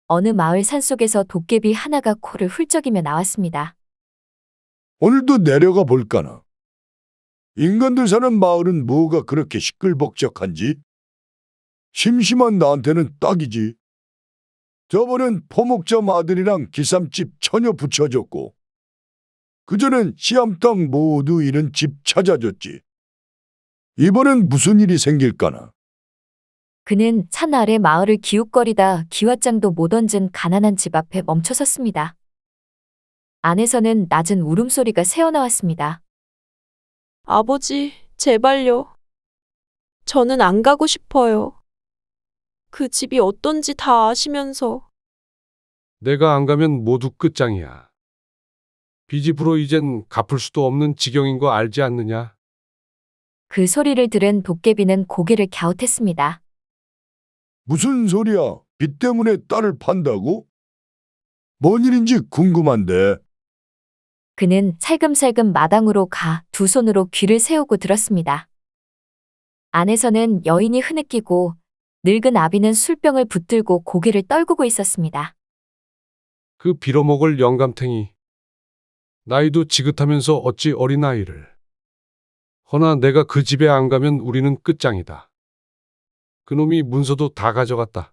어느 마을 산속에서 도깨비 하나가 코를 훌쩍이며 나왔습니다. 오늘도 내려가 볼까나. 인간들 사는 마을은 뭐가 그렇게 시끌벅적한지? 심심한 나한테는 딱이지. 저번엔 포목점 아들이랑 기쌈집 처녀 붙여줬고, 그전엔 씨암탉 모두 잃은 집 찾아줬지. 이번엔 무슨 일이 생길까나. 그는 산 아래 마을을 기웃거리다 기왓장도 못 얹은 가난한 집 앞에 멈춰섰습니다. 안에서는 낮은 울음소리가 새어나왔습니다. 아버지, 제발요. 저는 안 가고 싶어요. 그 집이 어떤지 다 아시면서. 내가 안 가면 모두 끝장이야. 빚집으로 이젠 갚을 수도 없는 지경인 거 알지 않느냐? 그 소리를 들은 도깨비는 고개를 갸웃했습니다. 무슨 소리야? 빚 때문에 딸을 판다고? 뭔 일인지 궁금한데. 그는 살금살금 마당으로 가 두 손으로 귀를 세우고 들었습니다. 안에서는 여인이 흐느끼고 늙은 아비는 술병을 붙들고 고개를 떨구고 있었습니다. 그 빌어먹을 영감탱이. 나이도 지긋하면서 어찌 어린아이를. 허나 내가 그 집에 안 가면 우리는 끝장이다. 그놈이 문서도 다 가져갔다.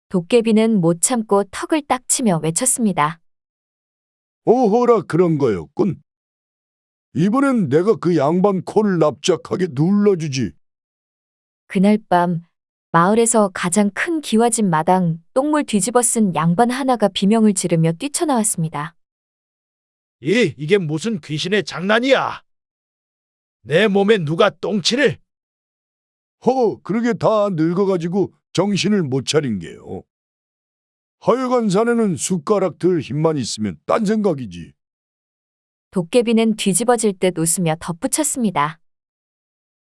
도깨비는 못 참고 턱을 딱 치며 외쳤습니다. 오호라 그런 거였군. 이번엔 내가 그 양반 코를 납작하게 눌러주지. 그날 밤 마을에서 가장 큰 기와집 마당 똥물 뒤집어 쓴 양반 하나가 비명을 지르며 뛰쳐나왔습니다. 이게 무슨 귀신의 장난이야? 내 몸에 누가 똥칠을? 그러게 다 늙어가지고 정신을 못 차린 게요. 하여간 자네는 숟가락 들 힘만 있으면 딴 생각이지. 도깨비는 뒤집어질 듯 웃으며 덧붙였습니다.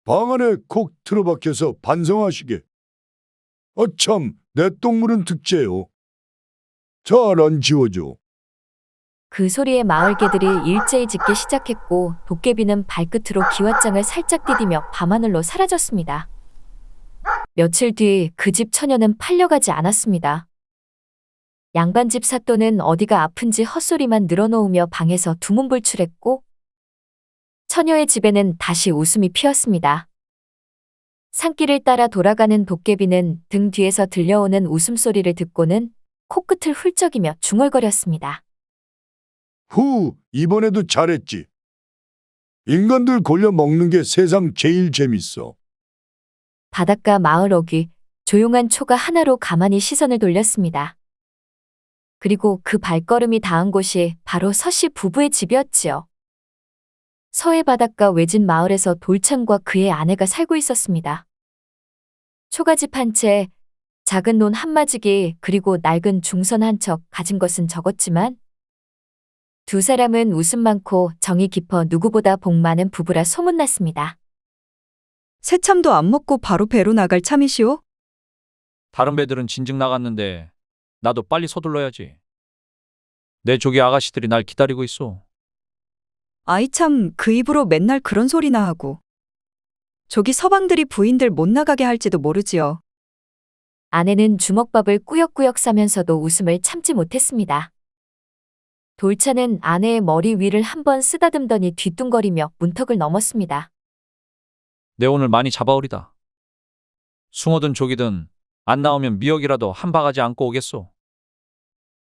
방 안에 콕 틀어박혀서 반성하시게. 참, 내 똥물은 특제요. 잘 안 지워져. 그 소리에 마을 개들이 일제히 짖기 시작했고 도깨비는 발끝으로 기왓장을 살짝 디디며 밤하늘로 사라졌습니다. 며칠 뒤 그 집 처녀는 팔려가지 않았습니다. 양반집 사또는 어디가 아픈지 헛소리만 늘어놓으며 방에서 두문불출했고 처녀의 집에는 다시 웃음이 피었습니다. 산길을 따라 돌아가는 도깨비는 등 뒤에서 들려오는 웃음소리를 듣고는 코끝을 훌쩍이며 중얼거렸습니다. 이번에도 잘했지. 인간들 골려 먹는 게 세상 제일 재밌어. 바닷가 마을 어귀 조용한 초가 하나로 가만히 시선을 돌렸습니다. 그리고 그 발걸음이 닿은 곳이 바로 서씨 부부의 집이었지요. 서해 바닷가 외진 마을에서 돌창과 그의 아내가 살고 있었습니다. 초가집 한 채, 작은 논 한마지기 그리고 낡은 중선 한 척 가진 것은 적었지만 두 사람은 웃음 많고 정이 깊어 누구보다 복 많은 부부라 소문났습니다. 새참도 안 먹고 바로 배로 나갈 참이시오? 다른 배들은 진즉 나갔는데 나도 빨리 서둘러야지. 내 조기 아가씨들이 날 기다리고 있어. 아이 참 그 입으로 맨날 그런 소리나 하고. 저기 서방들이 부인들 못 나가게 할지도 모르지요. 아내는 주먹밥을 꾸역꾸역 싸면서도 웃음을 참지 못했습니다. 돌차는 아내의 머리 위를 한번 쓰다듬더니 뒤뚱거리며 문턱을 넘었습니다. 내 오늘 많이 잡아오리다. 숭어든 조기든 안 나오면 미역이라도 한 바가지 안고 오겠소.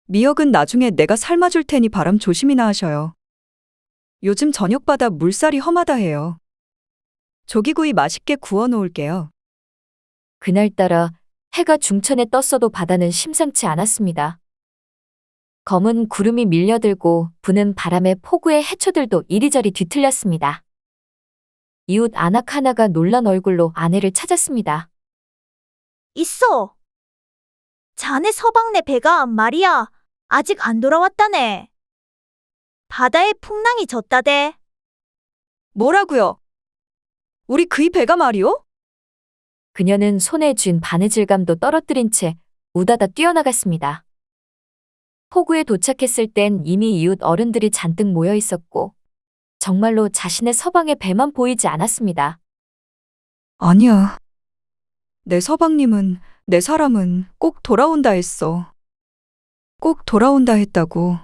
미역은 나중에 내가 삶아줄 테니 바람 조심이나 하셔요. 요즘 저녁바다 물살이 험하다 해요. 조기구이 맛있게 구워 놓을게요. 그날따라 해가 중천에 떴어도 바다는 심상치 않았습니다. 검은 구름이 밀려들고 부는 바람에 폭우의 해초들도 이리저리 뒤틀렸습니다. 이웃 안악 하나가 놀란 얼굴로 아내를 찾았습니다. 있어. 자네 서방네 배가 말이야. 아직 안 돌아왔다네. 바다에 풍랑이 졌다대. 뭐라고요? 우리 그이 배가 말이오? 그녀는 손에 쥔 바느질감도 떨어뜨린 채 우다다 뛰어나갔습니다. 포구에 도착했을 땐 이미 이웃 어른들이 잔뜩 모여 있었고 정말로 자신의 서방의 배만 보이지 않았습니다. 아니야. 내 서방님은, 내 사람은 꼭 돌아온다 했어. 꼭 돌아온다 했다고.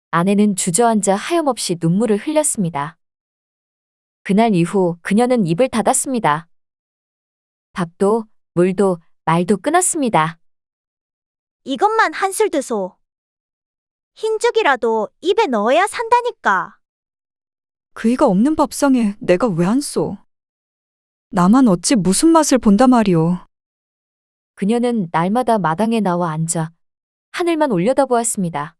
아내는 주저앉아 하염없이 눈물을 흘렸습니다. 그날 이후 그녀는 입을 닫았습니다. 밥도, 물도, 말도 끊었습니다. 이것만 한술 드소. 흰죽이라도 입에 넣어야 산다니까. 그이가 없는 밥상에 내가 왜 안 쏘? 나만 어찌 무슨 맛을 본다 말이오. 그녀는 날마다 마당에 나와 앉아 하늘만 올려다보았습니다.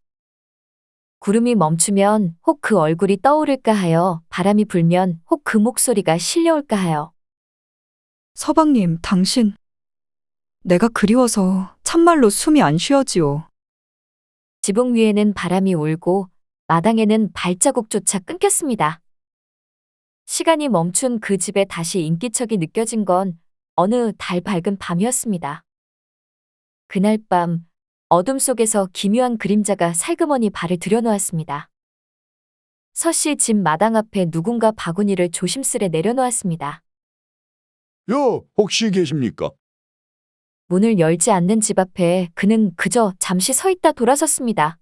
구름이 멈추면 혹 그 얼굴이 떠오를까 하여, 바람이 불면 혹 그 목소리가 실려올까 하여. 서방님, 당신. 내가 그리워서 참말로 숨이 안 쉬어지오. 지붕 위에는 바람이 울고 마당에는 발자국조차 끊겼습니다. 시간이 멈춘 그 집에 다시 인기척이 느껴진 건 어느 달 밝은 밤이었습니다. 그날 밤 어둠 속에서 기묘한 그림자가 살그머니 발을 들여놓았습니다. 서씨 집 마당 앞에 누군가 바구니를 조심스레 내려놓았습니다. 여, 혹시 계십니까? 문을 열지 않는 집 앞에 그는 그저 잠시 서 있다 돌아섰습니다.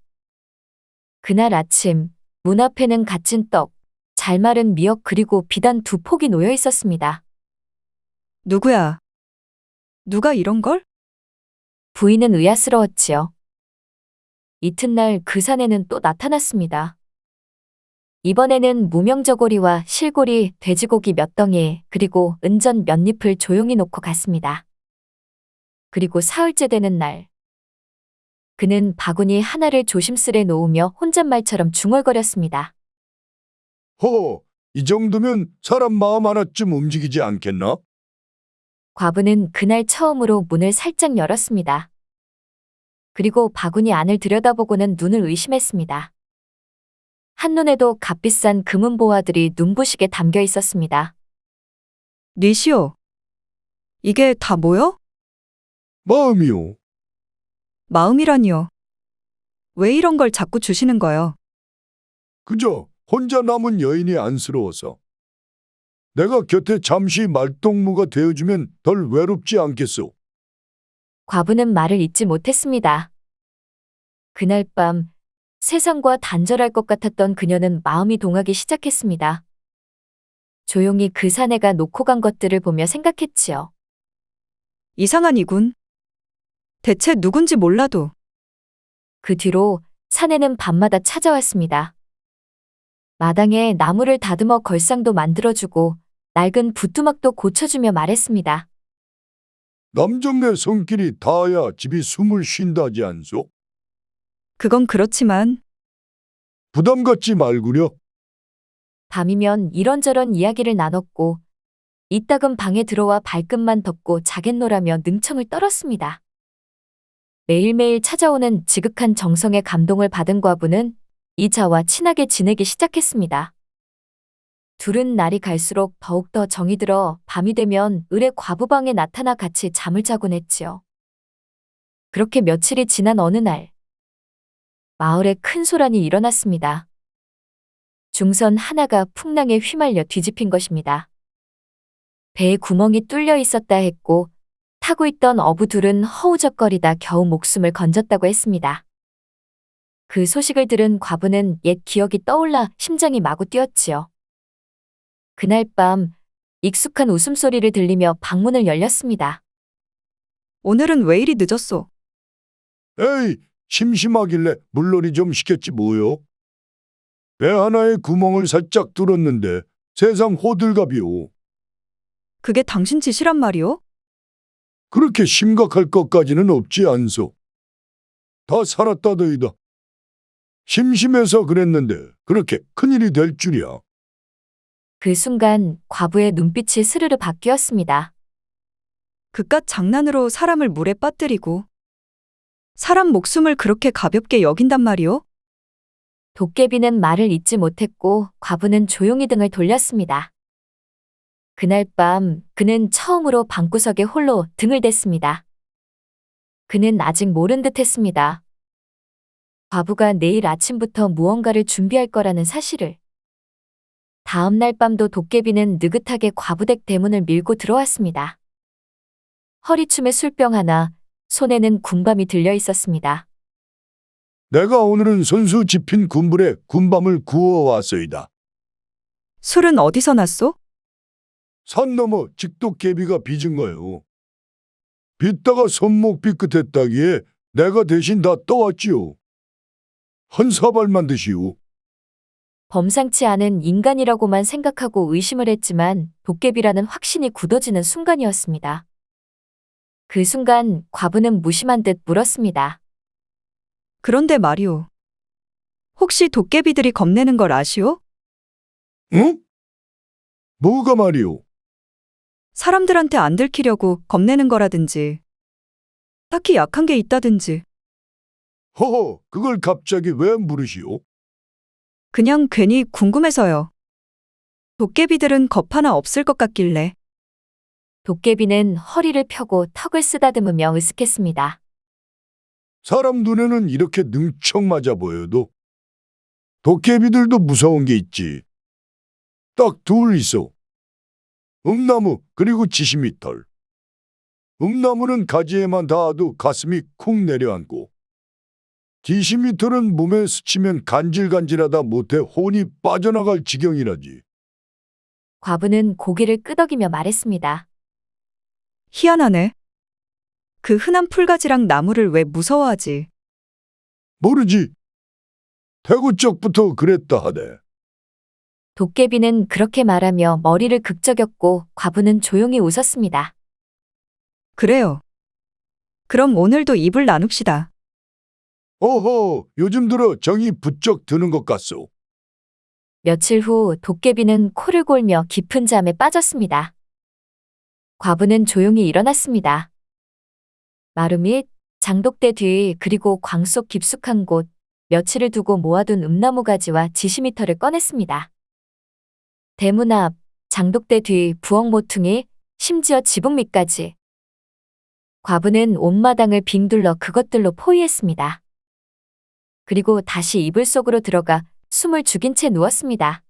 그날 아침 문 앞에는 갓진 떡, 잘 마른 미역 그리고 비단 2폭이 놓여 있었습니다. 누구야? 누가 이런 걸? 부인은 의아스러웠지요. 이튿날 그 사내는 또 나타났습니다. 이번에는 무명저고리와 실고리, 돼지고기 몇 덩이, 그리고 은전 몇 잎을 조용히 놓고 갔습니다. 그리고 사흘째 되는 날, 그는 바구니 하나를 조심스레 놓으며 혼잣말처럼 중얼거렸습니다. 허, 이 정도면 사람 마음 하나쯤 움직이지 않겠나? 과부는 그날 처음으로 문을 살짝 열었습니다. 그리고 바구니 안을 들여다보고는 눈을 의심했습니다. 한눈에도 값비싼 금은 보화들이 눈부시게 담겨 있었습니다. 니시오. 이게 다 뭐여? 마음이요. 마음이라니요. 왜 이런 걸 자꾸 주시는 거요? 그저 혼자 남은 여인이 안쓰러워서. 내가 곁에 잠시 말동무가 되어주면 덜 외롭지 않겠소. 과부는 말을 잇지 못했습니다. 그날 밤 세상과 단절할 것 같았던 그녀는 마음이 동하기 시작했습니다. 조용히 그 사내가 놓고 간 것들을 보며 생각했지요. 이상한 이군. 대체 누군지 몰라도. 그 뒤로 사내는 밤마다 찾아왔습니다. 마당에 나무를 다듬어 걸상도 만들어주고 낡은 부뚜막도 고쳐주며 말했습니다. 남정네 손길이 닿아야 집이 숨을 쉰다지 않소? 그건 그렇지만 부담 갖지 말구려. 밤이면 이런저런 이야기를 나눴고 이따금 방에 들어와 발끝만 덮고 자겠노라며 능청을 떨었습니다. 매일매일 찾아오는 지극한 정성의 감동을 받은 과부는 이자와 친하게 지내기 시작했습니다. 둘은 날이 갈수록 더욱더 정이 들어 밤이 되면 을의 과부방에 나타나 같이 잠을 자곤 했지요. 그렇게 며칠이 지난 어느 날 마을에 큰 소란이 일어났습니다. 중선 하나가 풍랑에 휘말려 뒤집힌 것입니다. 배에 구멍이 뚫려 있었다 했고 타고 있던 어부 둘은 허우적거리다 겨우 목숨을 건졌다고 했습니다. 그 소식을 들은 과부는 옛 기억이 떠올라 심장이 마구 뛰었지요. 그날 밤 익숙한 웃음소리를 들리며 방문을 열렸습니다. 오늘은 왜 이리 늦었소? 에이, 심심하길래 물놀이 좀 시켰지 뭐요? 배 하나에 구멍을 살짝 뚫었는데 세상 호들갑이오. 그게 당신 짓이란 말이오? 그렇게 심각할 것까지는 없지 않소. 다 살았다더이다. 심심해서 그랬는데 그렇게 큰일이 될 줄이야. 그 순간 과부의 눈빛이 스르르 바뀌었습니다. 그깟 장난으로 사람을 물에 빠뜨리고 사람 목숨을 그렇게 가볍게 여긴단 말이오? 도깨비는 말을 잇지 못했고 과부는 조용히 등을 돌렸습니다. 그날 밤 그는 처음으로 방구석에 홀로 등을 댔습니다. 그는 아직 모른 듯 했습니다. 과부가 내일 아침부터 무언가를 준비할 거라는 사실을. 다음 날 밤도 도깨비는 느긋하게 과부댁 대문을 밀고 들어왔습니다. 허리춤에 술병 하나, 손에는 군밤이 들려 있었습니다. 내가 오늘은 손수 집힌 군불에 군밤을 구워왔소이다. 술은 어디서 났소? 산 너머 직독개비가 빚은 거요. 빚다가 손목 삐끗했다기에 내가 대신 다 떠왔지요. 한 사발만 드시오. 범상치 않은 인간이라고만 생각하고 의심을 했지만 도깨비라는 확신이 굳어지는 순간이었습니다. 그 순간 과부는 무심한 듯 물었습니다. 그런데 말이오. 혹시 도깨비들이 겁내는 걸 아시오? 응? 뭐가 말이오? 사람들한테 안 들키려고 겁내는 거라든지, 딱히 약한 게 있다든지, 허허, 그걸 갑자기 왜 물으시오? 그냥 괜히 궁금해서요. 도깨비들은 겁 하나 없을 것 같길래. 도깨비는 허리를 펴고 턱을 쓰다듬으며 으쓱했습니다. 사람 눈에는 이렇게 능청맞아 보여도 도깨비들도 무서운 게 있지. 딱 둘 있어. 음나무 그리고 지시미털. 음나무는 가지에만 닿아도 가슴이 쿵 내려앉고 지시미털은 몸에 스치면 간질간질하다 못해 혼이 빠져나갈 지경이라지. 과부는 고개를 끄덕이며 말했습니다. 희한하네. 그 흔한 풀가지랑 나무를 왜 무서워하지? 모르지. 태구 쪽부터 그랬다 하대. 도깨비는 그렇게 말하며 머리를 극적였고 과부는 조용히 웃었습니다. 그래요. 그럼 오늘도 입을 나눕시다. 어허, 요즘 들어 정이 부쩍 드는 것 같소. 며칠 후 도깨비는 코를 골며 깊은 잠에 빠졌습니다. 과부는 조용히 일어났습니다. 마루 및 장독대 뒤 그리고 광 속 깊숙한 곳 며칠을 두고 모아둔 음나무 가지와 지시미터를 꺼냈습니다. 대문 앞, 장독대 뒤 부엌 모퉁이, 심지어 지붕 밑까지. 과부는 온 마당을 빙둘러 그것들로 포위했습니다. 그리고 다시 이불 속으로 들어가 숨을 죽인 채 누웠습니다.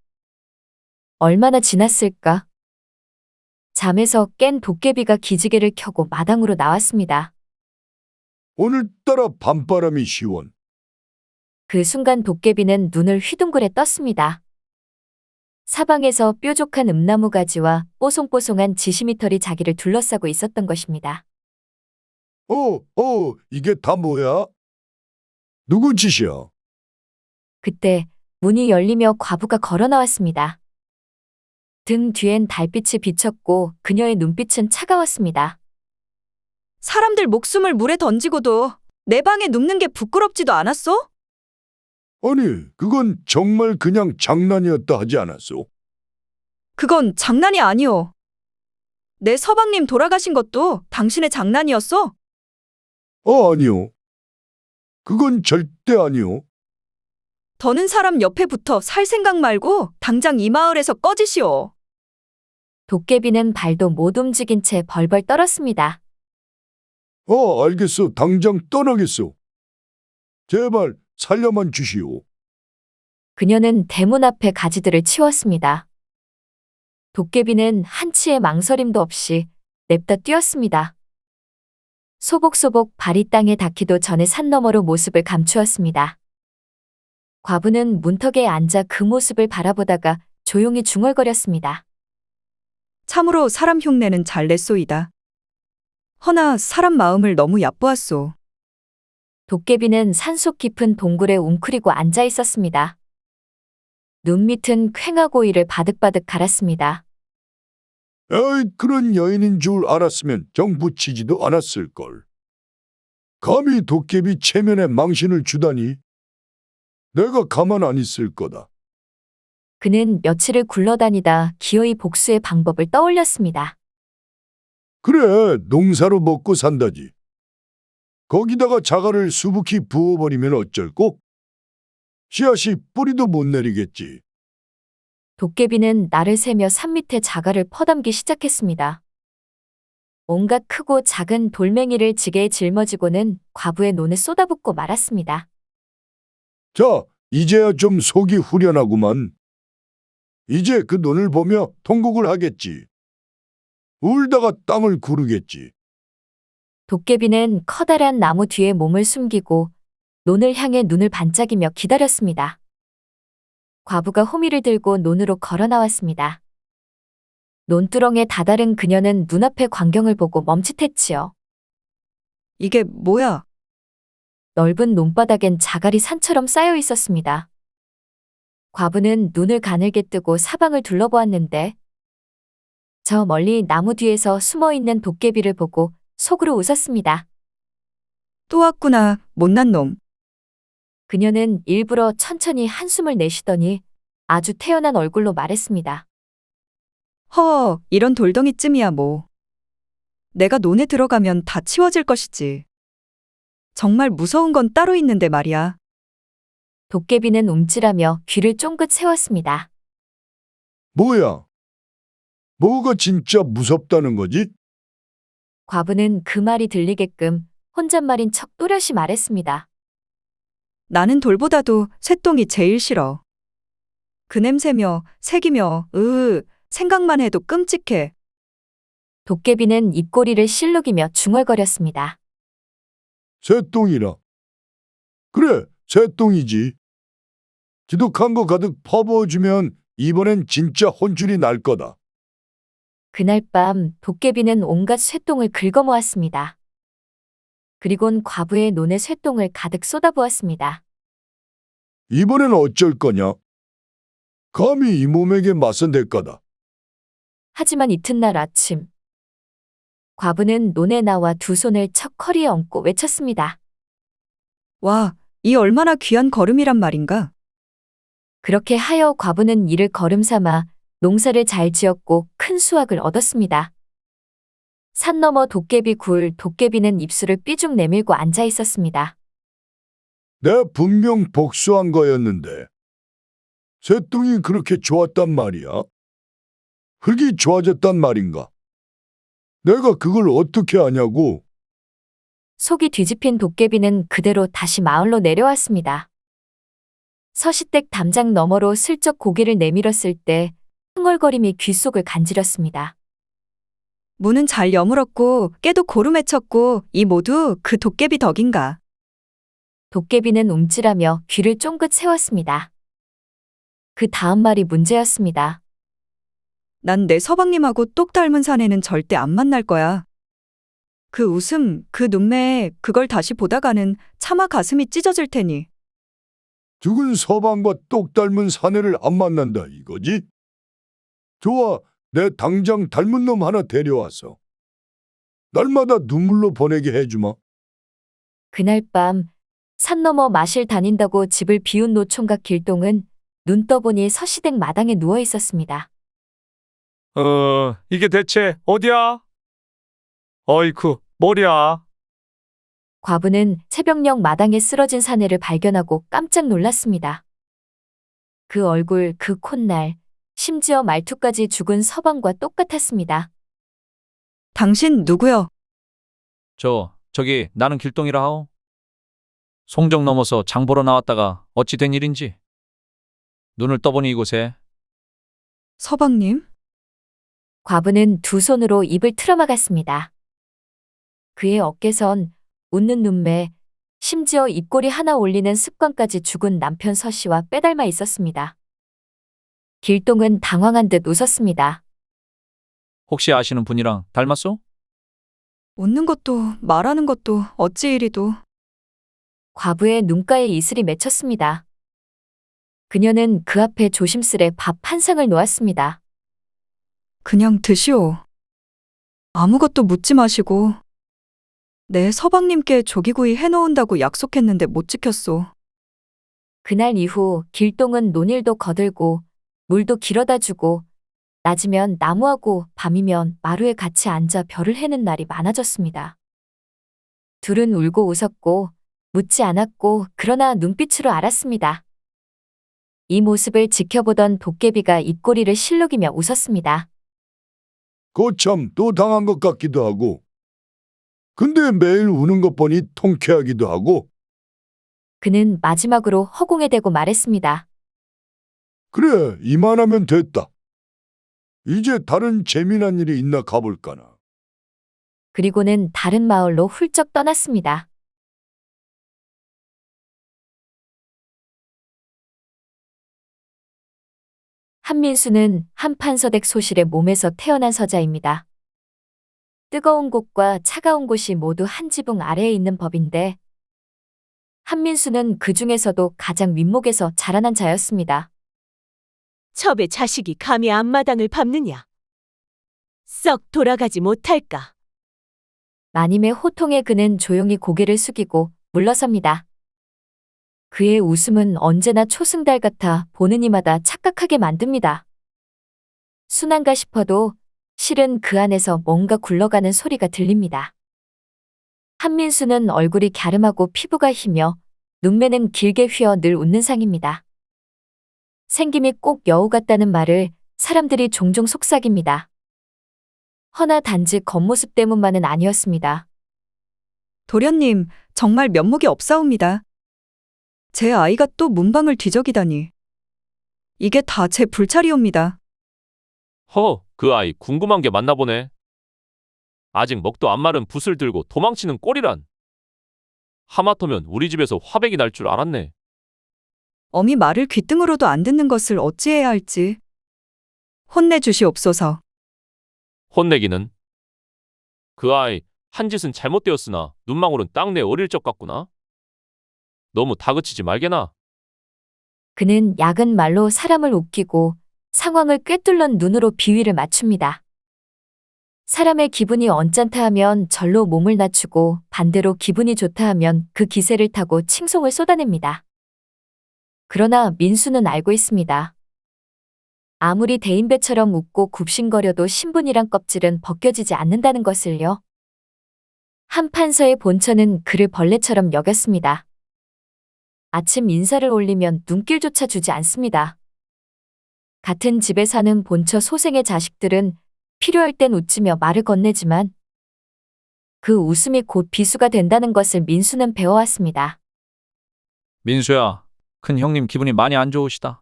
얼마나 지났을까? 잠에서 깬 도깨비가 기지개를 켜고 마당으로 나왔습니다. 오늘따라 밤바람이 시원. 그 순간 도깨비는 눈을 휘둥그레 떴습니다. 사방에서 뾰족한 음나무 가지와 뽀송뽀송한 지시미털이 자기를 둘러싸고 있었던 것입니다. 이게 다 뭐야? 누구 짓이야? 그때 문이 열리며 과부가 걸어 나왔습니다. 등 뒤엔 달빛이 비쳤고 그녀의 눈빛은 차가웠습니다. 사람들 목숨을 물에 던지고도 내 방에 눕는 게 부끄럽지도 않았어? 아니, 그건 정말 그냥 장난이었다 하지 않았소? 그건 장난이 아니오. 내 서방님 돌아가신 것도 당신의 장난이었어? 아니요. 그건 절대 아니요. 더는 사람 옆에 붙어 살 생각 말고 당장 이 마을에서 꺼지시오. 도깨비는 발도 못 움직인 채 벌벌 떨었습니다. 알겠어. 당장 떠나겠소. 제발 살려만 주시오. 그녀는 대문 앞에 가지들을 치웠습니다. 도깨비는 한치의 망설임도 없이 냅다 뛰었습니다. 소복소복 발이 땅에 닿기도 전에 산 너머로 모습을 감추었습니다. 과부는 문턱에 앉아 그 모습을 바라보다가 조용히 중얼거렸습니다. 참으로 사람 흉내는 잘 냈소이다. 허나 사람 마음을 너무 얕보았소. 도깨비는 산속 깊은 동굴에 웅크리고 앉아 있었습니다. 눈 밑은 퀭하고 이를 바득바득 갈았습니다. 에이, 그런 여인인 줄 알았으면 정 붙이지도 않았을걸. 감히 도깨비 체면에 망신을 주다니. 내가 가만 안 있을 거다. 그는 며칠을 굴러다니다 기어이 복수의 방법을 떠올렸습니다. 그래, 농사로 먹고 산다지. 거기다가 자갈을 수북히 부어버리면 어쩔꼬? 씨앗이 뿌리도 못 내리겠지. 도깨비는 날을 새며 산 밑에 자갈을 퍼담기 시작했습니다. 온갖 크고 작은 돌멩이를 지게에 짊어지고는 과부의 논에 쏟아붓고 말았습니다. 자, 이제야 좀 속이 후련하구만. 이제 그 논을 보며 통곡을 하겠지. 울다가 땅을 구르겠지. 도깨비는 커다란 나무 뒤에 몸을 숨기고 논을 향해 눈을 반짝이며 기다렸습니다. 과부가 호미를 들고 논으로 걸어 나왔습니다. 논두렁에 다다른 그녀는 눈앞의 광경을 보고 멈칫했지요. 이게 뭐야? 넓은 논바닥엔 자갈이 산처럼 쌓여 있었습니다. 과부는 눈을 가늘게 뜨고 사방을 둘러보았는데 저 멀리 나무 뒤에서 숨어 있는 도깨비를 보고 속으로 웃었습니다. 또 왔구나, 못난 놈. 그녀는 일부러 천천히 한숨을 내쉬더니 아주 태연한 얼굴로 말했습니다. 이런 돌덩이쯤이야 뭐. 내가 논에 들어가면 다 치워질 것이지. 정말 무서운 건 따로 있는데 말이야. 도깨비는 움찔하며 귀를 쫑긋 세웠습니다. 뭐야? 뭐가 진짜 무섭다는 거지? 과부는 그 말이 들리게끔 혼잣말인 척 또렷이 말했습니다. 나는 돌보다도 쇠똥이 제일 싫어. 그 냄새며 색이며 생각만 해도 끔찍해. 도깨비는 입꼬리를 실룩이며 중얼거렸습니다. 새똥이라. 그래, 새똥이지. 지독한 거 가득 퍼부어주면 이번엔 진짜 혼쭐이 날 거다. 그날 밤 도깨비는 온갖 쇠똥을 긁어모았습니다. 그리곤 과부의 논에 쇠똥을 가득 쏟아부었습니다. 이번엔 어쩔 거냐? 감히 이 몸에게 맞선댈 거다. 하지만 이튿날 아침 과부는 논에 나와 두 손을 척 허리에 얹고 외쳤습니다. 와, 이 얼마나 귀한 걸음이란 말인가? 그렇게 하여 과부는 이를 걸음 삼아 농사를 잘 지었고 큰 수확을 얻었습니다. 산 너머 도깨비 굴 도깨비는 입술을 삐죽 내밀고 앉아 있었습니다. 내가 분명 복수한 거였는데. 새똥이 그렇게 좋았단 말이야? 흙이 좋아졌단 말인가? 내가 그걸 어떻게 아냐고? 속이 뒤집힌 도깨비는 그대로 다시 마을로 내려왔습니다. 서시댁 담장 너머로 슬쩍 고개를 내밀었을 때 흥얼거림이 귓속을 간지렸습니다. 문은 잘 여물었고 깨도 고루 맺혔고 이 모두 그 도깨비 덕인가? 도깨비는 움찔하며 귀를 쫑긋 세웠습니다. 그 다음 말이 문제였습니다. 난 내 서방님하고 똑 닮은 사내는 절대 안 만날 거야. 그 웃음, 그 눈매, 그걸 다시 보다가는 차마 가슴이 찢어질 테니. 죽은 서방과 똑 닮은 사내를 안 만난다 이거지? 좋아, 내 당장 닮은 놈 하나 데려와서 날마다 눈물로 보내게 해주마. 그날 밤 산 너머 마실 다닌다고 집을 비운 노총각 길동은 눈 떠보니 서시댁 마당에 누워 있었습니다. 이게 대체 어디야? 어이쿠, 머리야. 과부는 새벽녘 마당에 쓰러진 사내를 발견하고 깜짝 놀랐습니다. 그 얼굴, 그 콧날, 심지어 말투까지 죽은 서방과 똑같았습니다. 당신 누구여? 저기 나는 길동이라 하오. 송정 넘어서 장 보러 나왔다가 어찌 된 일인지. 눈을 떠보니 이곳에 서방님? 과부는 두 손으로 입을 틀어막았습니다. 그의 어깨선 웃는 눈매, 심지어 입꼬리 하나 올리는 습관까지 죽은 남편 서씨와 빼닮아 있었습니다. 길동은 당황한 듯 웃었습니다. 혹시 아시는 분이랑 닮았소? 웃는 것도 말하는 것도 어찌 이리도. 과부의 눈가에 이슬이 맺혔습니다. 그녀는 그 앞에 조심스레 밥 한 상을 놓았습니다. 그냥 드시오. 아무것도 묻지 마시고. 내 서방님께 조기구이 해놓은다고 약속했는데 못 지켰소. 그날 이후 길동은 논일도 거들고 물도 길어다 주고 낮이면 나무하고 밤이면 마루에 같이 앉아 별을 해는 날이 많아졌습니다. 둘은 울고 웃었고 묻지 않았고 그러나 눈빛으로 알았습니다. 이 모습을 지켜보던 도깨비가 입꼬리를 실룩이며 웃었습니다. 거참 또 당한 것 같기도 하고. 근데 매일 우는 것 보니 통쾌하기도 하고. 그는 마지막으로 허공에 대고 말했습니다. 그래, 이만하면 됐다. 이제 다른 재미난 일이 있나 가볼까나. 그리고는 다른 마을로 훌쩍 떠났습니다. 한민수는 한판서댁 소실의 몸에서 태어난 서자입니다. 뜨거운 곳과 차가운 곳이 모두 한 지붕 아래에 있는 법인데 한민수는 그 중에서도 가장 윗목에서 자라난 자였습니다. 첩의 자식이 감히 앞마당을 밟느냐? 썩 돌아가지 못할까? 마님의 호통에 그는 조용히 고개를 숙이고 물러섭니다. 그의 웃음은 언제나 초승달 같아 보는 이마다 착각하게 만듭니다. 순한가 싶어도 실은 그 안에서 뭔가 굴러가는 소리가 들립니다. 한민수는 얼굴이 갸름하고 피부가 희며 눈매는 길게 휘어 늘 웃는 상입니다. 생김이 꼭 여우 같다는 말을 사람들이 종종 속삭입니다. 허나 단지 겉모습 때문만은 아니었습니다. 도련님, 정말 면목이 없사옵니다. 제 아이가 또 문방을 뒤적이다니. 이게 다 제 불찰이옵니다. 그 아이 궁금한 게 많나 보네. 아직 먹도 안 마른 붓을 들고 도망치는 꼴이란. 하마터면 우리 집에서 화백이 날 줄 알았네. 어미 말을 귓등으로도 안 듣는 것을 어찌해야 할지. 혼내주시옵소서. 혼내기는? 그 아이 한 짓은 잘못되었으나 눈망울은 딱 내 어릴 적 같구나. 너무 다그치지 말게나. 그는 약은 말로 사람을 웃기고 상황을 꿰뚫는 눈으로 비위를 맞춥니다. 사람의 기분이 언짢다 하면 절로 몸을 낮추고 반대로 기분이 좋다 하면 그 기세를 타고 칭송을 쏟아냅니다. 그러나 민수는 알고 있습니다. 아무리 대인배처럼 웃고 굽신거려도 신분이란 껍질은 벗겨지지 않는다는 것을요. 한판서의 본처는 그를 벌레처럼 여겼습니다. 아침 인사를 올리면 눈길조차 주지 않습니다. 같은 집에 사는 본처 소생의 자식들은 필요할 땐 웃으며 말을 건네지만 그 웃음이 곧 비수가 된다는 것을 민수는 배워왔습니다. 민수야, 큰 형님 기분이 많이 안 좋으시다.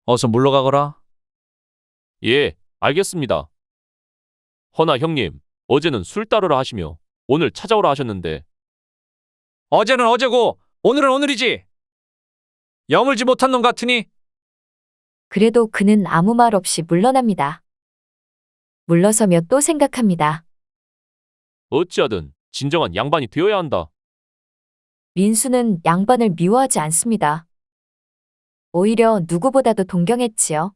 어서 물러가거라. 예, 알겠습니다. 허나 형님, 어제는 술 따르라 하시며 오늘 찾아오라 하셨는데. 어제는 어제고 오늘은 오늘이지. 여물지 못한 놈 같으니. 그래도 그는 아무 말 없이 물러납니다. 물러서며 또 생각합니다. 어찌하든 진정한 양반이 되어야 한다. 민수는 양반을 미워하지 않습니다. 오히려 누구보다도 동경했지요.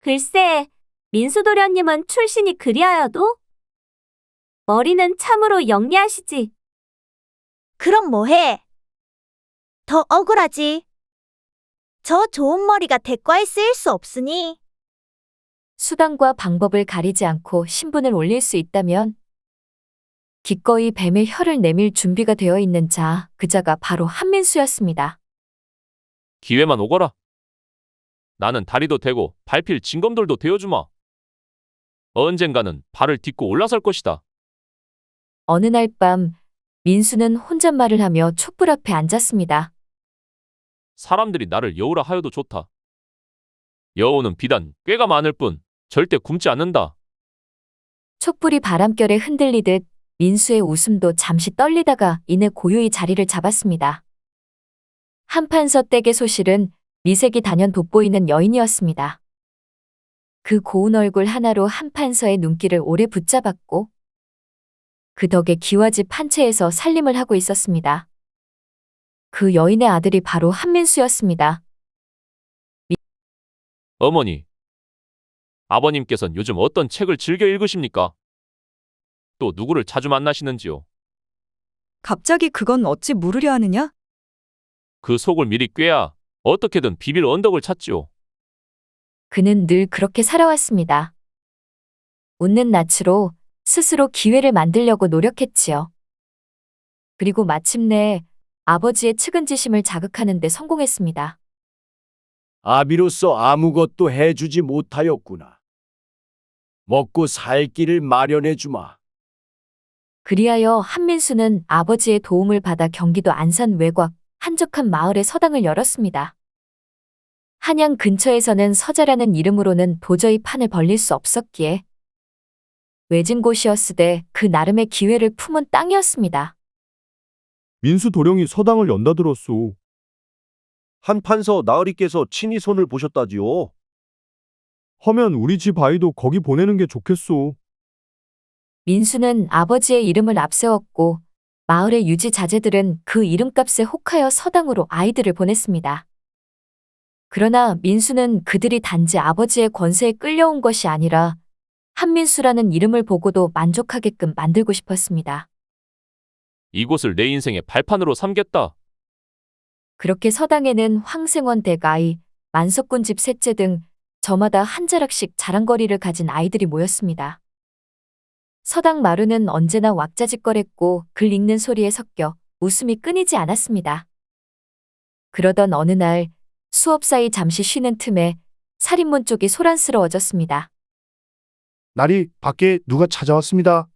글쎄, 민수도련님은 출신이 그리하여도 머리는 참으로 영리하시지. 그럼 뭐해? 더 억울하지. 저 좋은 머리가 대과에 쓰일 수 없으니. 수단과 방법을 가리지 않고 신분을 올릴 수 있다면 기꺼이 뱀의 혀를 내밀 준비가 되어 있는 자, 그 자가 바로 한민수였습니다. 기회만 오거라. 나는 다리도 되고 발필 징검돌도 되어주마. 언젠가는 발을 딛고 올라설 것이다. 어느 날 밤 민수는 혼잣말을 하며 촛불 앞에 앉았습니다. 사람들이 나를 여우라 하여도 좋다. 여우는 비단 꾀가 많을 뿐 절대 굶지 않는다. 촛불이 바람결에 흔들리듯 민수의 웃음도 잠시 떨리다가 이내 고요히 자리를 잡았습니다. 한판서 댁의 소실은 미색이 단연 돋보이는 여인이었습니다. 그 고운 얼굴 하나로 한판서의 눈길을 오래 붙잡았고 그 덕에 기와집 한 채에서 살림을 하고 있었습니다. 그 여인의 아들이 바로 한민수였습니다. 어머니, 아버님께서는 요즘 어떤 책을 즐겨 읽으십니까? 또 누구를 자주 만나시는지요? 갑자기 그건 어찌 물으려 하느냐? 그 속을 미리 꿰야 어떻게든 비빌 언덕을 찾지요. 그는 늘 그렇게 살아왔습니다. 웃는 낯으로 스스로 기회를 만들려고 노력했지요. 그리고 마침내 아버지의 측은지심을 자극하는 데 성공했습니다. 아비로서 아무것도 해주지 못하였구나. 먹고 살 길을 마련해 주마. 그리하여 한민수는 아버지의 도움을 받아 경기도 안산 외곽 한적한 마을에 서당을 열었습니다. 한양 근처에서는 서자라는 이름으로는 도저히 판을 벌릴 수 없었기에 외진 곳이었으되 그 나름의 기회를 품은 땅이었습니다. 민수 도령이 서당을 연다 들었소. 한판서 나으리께서 친히 손을 보셨다지요. 하면 우리 집 아이도 거기 보내는 게 좋겠소. 민수는 아버지의 이름을 앞세웠고 마을의 유지 자제들은 그 이름값에 혹하여 서당으로 아이들을 보냈습니다. 그러나 민수는 그들이 단지 아버지의 권세에 끌려온 것이 아니라 한민수라는 이름을 보고도 만족하게끔 만들고 싶었습니다. 이곳을 내 인생의 발판으로 삼겠다. 그렇게 서당에는 황생원 대가이, 만석군 집 셋째 등 저마다 한 자락씩 자랑거리를 가진 아이들이 모였습니다. 서당 마루는 언제나 왁자지껄했고 글 읽는 소리에 섞여 웃음이 끊이지 않았습니다. 그러던 어느 날 수업 사이 잠시 쉬는 틈에 살인문 쪽이 소란스러워졌습니다. 날이 밖에 누가 찾아왔습니다.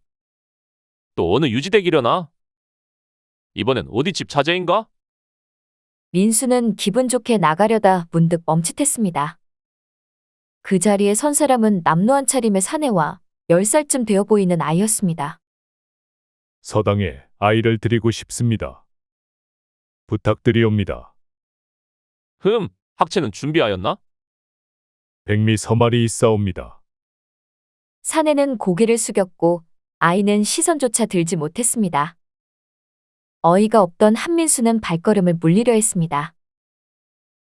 또 어느 유지댁이려나? 이번엔 어디 집 자제인가? 민수는 기분 좋게 나가려다 문득 멈칫했습니다. 그 자리에 선 사람은 남노한 차림의 사내와 10살쯤 되어 보이는 아이였습니다. 서당에 아이를 드리고 싶습니다. 부탁드리옵니다. 학체는 준비하였나? 백미 서말이 있사옵니다. 사내는 고개를 숙였고 아이는 시선조차 들지 못했습니다. 어이가 없던 한민수는 발걸음을 물리려 했습니다.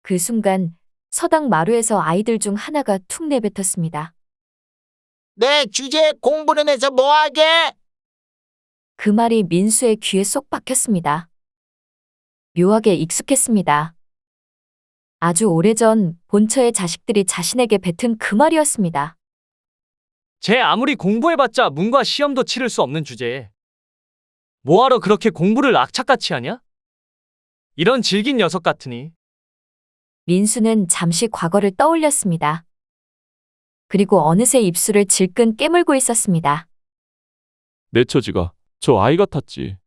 그 순간 서당 마루에서 아이들 중 하나가 툭 내뱉었습니다. 내 주제에 공부는 해서 뭐하게? 그 말이 민수의 귀에 쏙 박혔습니다. 묘하게 익숙했습니다. 아주 오래전 본처의 자식들이 자신에게 뱉은 그 말이었습니다. 쟤 아무리 공부해봤자 문과 시험도 치를 수 없는 주제에 뭐하러 그렇게 공부를 악착같이 하냐? 이런 질긴 녀석 같으니. 민수는 잠시 과거를 떠올렸습니다. 그리고 어느새 입술을 질끈 깨물고 있었습니다. 내 처지가 저 아이 같았지.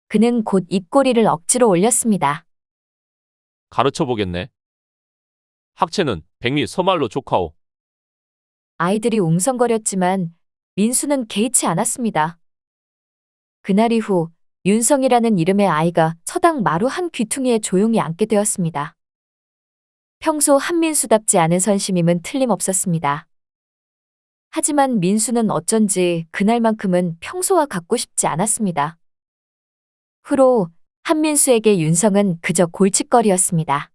그는 곧 입꼬리를 억지로 올렸습니다. 가르쳐 보겠네. 학체는 백미 서말로 족하오. 아이들이 웅성거렸지만 민수는 개의치 않았습니다. 그날 이후 윤성이라는 이름의 아이가 서당 마루 한 귀퉁이에 조용히 앉게 되었습니다. 평소 한민수답지 않은 선심임은 틀림없었습니다. 하지만 민수는 어쩐지 그날만큼은 평소와 같고 싶지 않았습니다. 후로 한민수에게 윤성은 그저 골칫거리였습니다.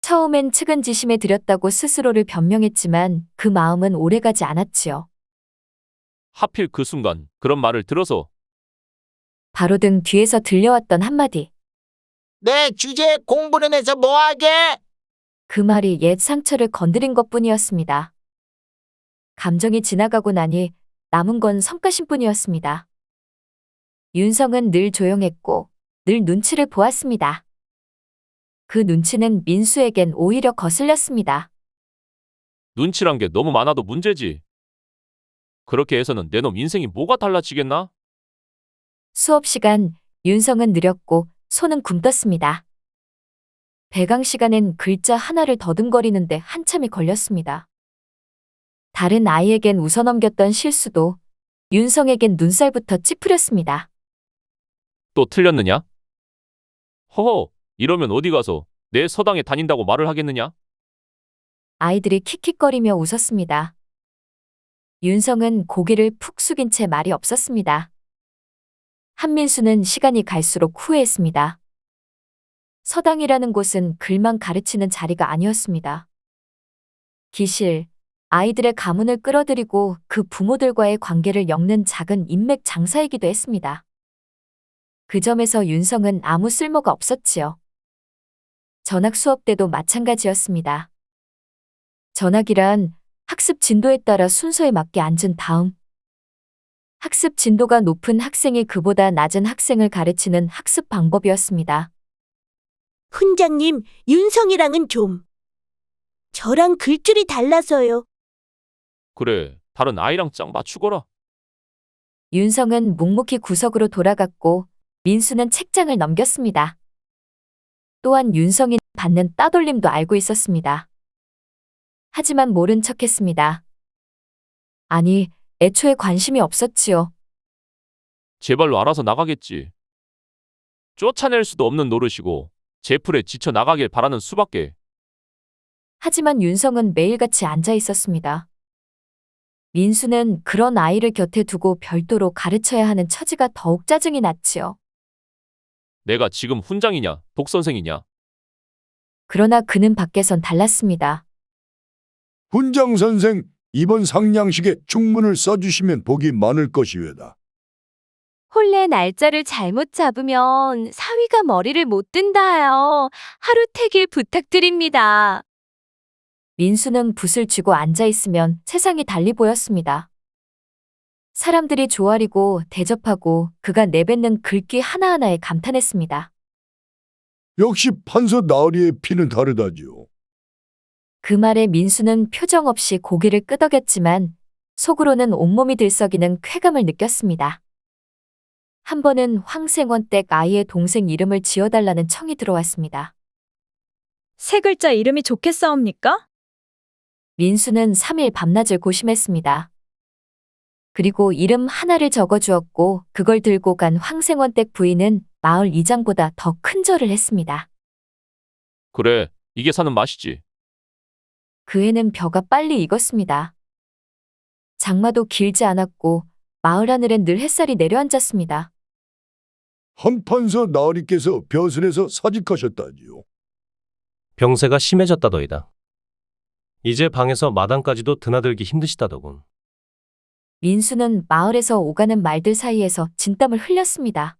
처음엔 측은지심에 들였다고 스스로를 변명했지만 그 마음은 오래가지 않았지요. 하필 그 순간 그런 말을 들어서 바로 등 뒤에서 들려왔던 한마디. 내 주제에 공부는 해서 뭐하게? 그 말이 옛 상처를 건드린 것뿐이었습니다. 감정이 지나가고 나니 남은 건 성가심뿐이었습니다. 윤성은 늘 조용했고 늘 눈치를 보았습니다. 그 눈치는 민수에겐 오히려 거슬렸습니다. 눈치란 게 너무 많아도 문제지. 그렇게 해서는 내 놈 인생이 뭐가 달라지겠나? 수업 시간 윤성은 느렸고 손은 굼떴습니다. 배강 시간엔 글자 하나를 더듬거리는데 한참이 걸렸습니다. 다른 아이에겐 웃어넘겼던 실수도 윤성에겐 눈살부터 찌푸렸습니다. 또 틀렸느냐? 허허, 이러면 어디 가서 내 서당에 다닌다고 말을 하겠느냐? 아이들이 킥킥거리며 웃었습니다. 윤성은 고개를 푹 숙인 채 말이 없었습니다. 한민수는 시간이 갈수록 후회했습니다. 서당이라는 곳은 글만 가르치는 자리가 아니었습니다. 기실, 아이들의 가문을 끌어들이고 그 부모들과의 관계를 엮는 작은 인맥 장사이기도 했습니다. 그 점에서 윤성은 아무 쓸모가 없었지요. 전학 수업 때도 마찬가지였습니다. 전학이란 학습 진도에 따라 순서에 맞게 앉은 다음 학습 진도가 높은 학생이 그보다 낮은 학생을 가르치는 학습 방법이었습니다. 훈장님, 윤성이랑은 좀. 저랑 글줄이 달라서요. 그래, 다른 아이랑 짝 맞추거라. 윤성은 묵묵히 구석으로 돌아갔고 민수는 책장을 넘겼습니다. 또한 윤성이 받는 따돌림도 알고 있었습니다. 하지만 모른 척했습니다. 아니, 애초에 관심이 없었지요. 제 발로 알아서 나가겠지. 쫓아낼 수도 없는 노릇이고 제풀에 지쳐 나가길 바라는 수밖에. 하지만 윤성은 매일같이 앉아 있었습니다. 민수는 그런 아이를 곁에 두고 별도로 가르쳐야 하는 처지가 더욱 짜증이 났지요. 내가 지금 훈장이냐, 독선생이냐. 그러나 그는 밖에선 달랐습니다. 훈장 선생, 이번 상냥식에 충문을 써주시면 복이 많을 것이외다. 혼례 날짜를 잘못 잡으면 사위가 머리를 못 든다요. 하루 퇴길 부탁드립니다. 민수는 붓을 쥐고 앉아 있으면 세상이 달리 보였습니다. 사람들이 조아리고 대접하고 그가 내뱉는 글귀 하나하나에 감탄했습니다. 역시 판서 나으리의 피는 다르다지요. 그 말에 민수는 표정 없이 고개를 끄덕였지만 속으로는 온몸이 들썩이는 쾌감을 느꼈습니다. 한 번은 황생원댁 아이의 동생 이름을 지어달라는 청이 들어왔습니다. 세 글자 이름이 좋겠사옵니까? 민수는 3일 밤낮을 고심했습니다. 그리고 이름 하나를 적어주었고 그걸 들고 간 황생원댁 부인은 마을 이장보다 더 큰 절을 했습니다. 그래, 이게 사는 맛이지. 그 해는 벼가 빨리 익었습니다. 장마도 길지 않았고 마을 하늘엔 늘 햇살이 내려앉았습니다. 한판서 나으리께서 벼슬에서 사직하셨다지요. 병세가 심해졌다더이다. 이제 방에서 마당까지도 드나들기 힘드시다더군. 민수는 마을에서 오가는 말들 사이에서 진땀을 흘렸습니다.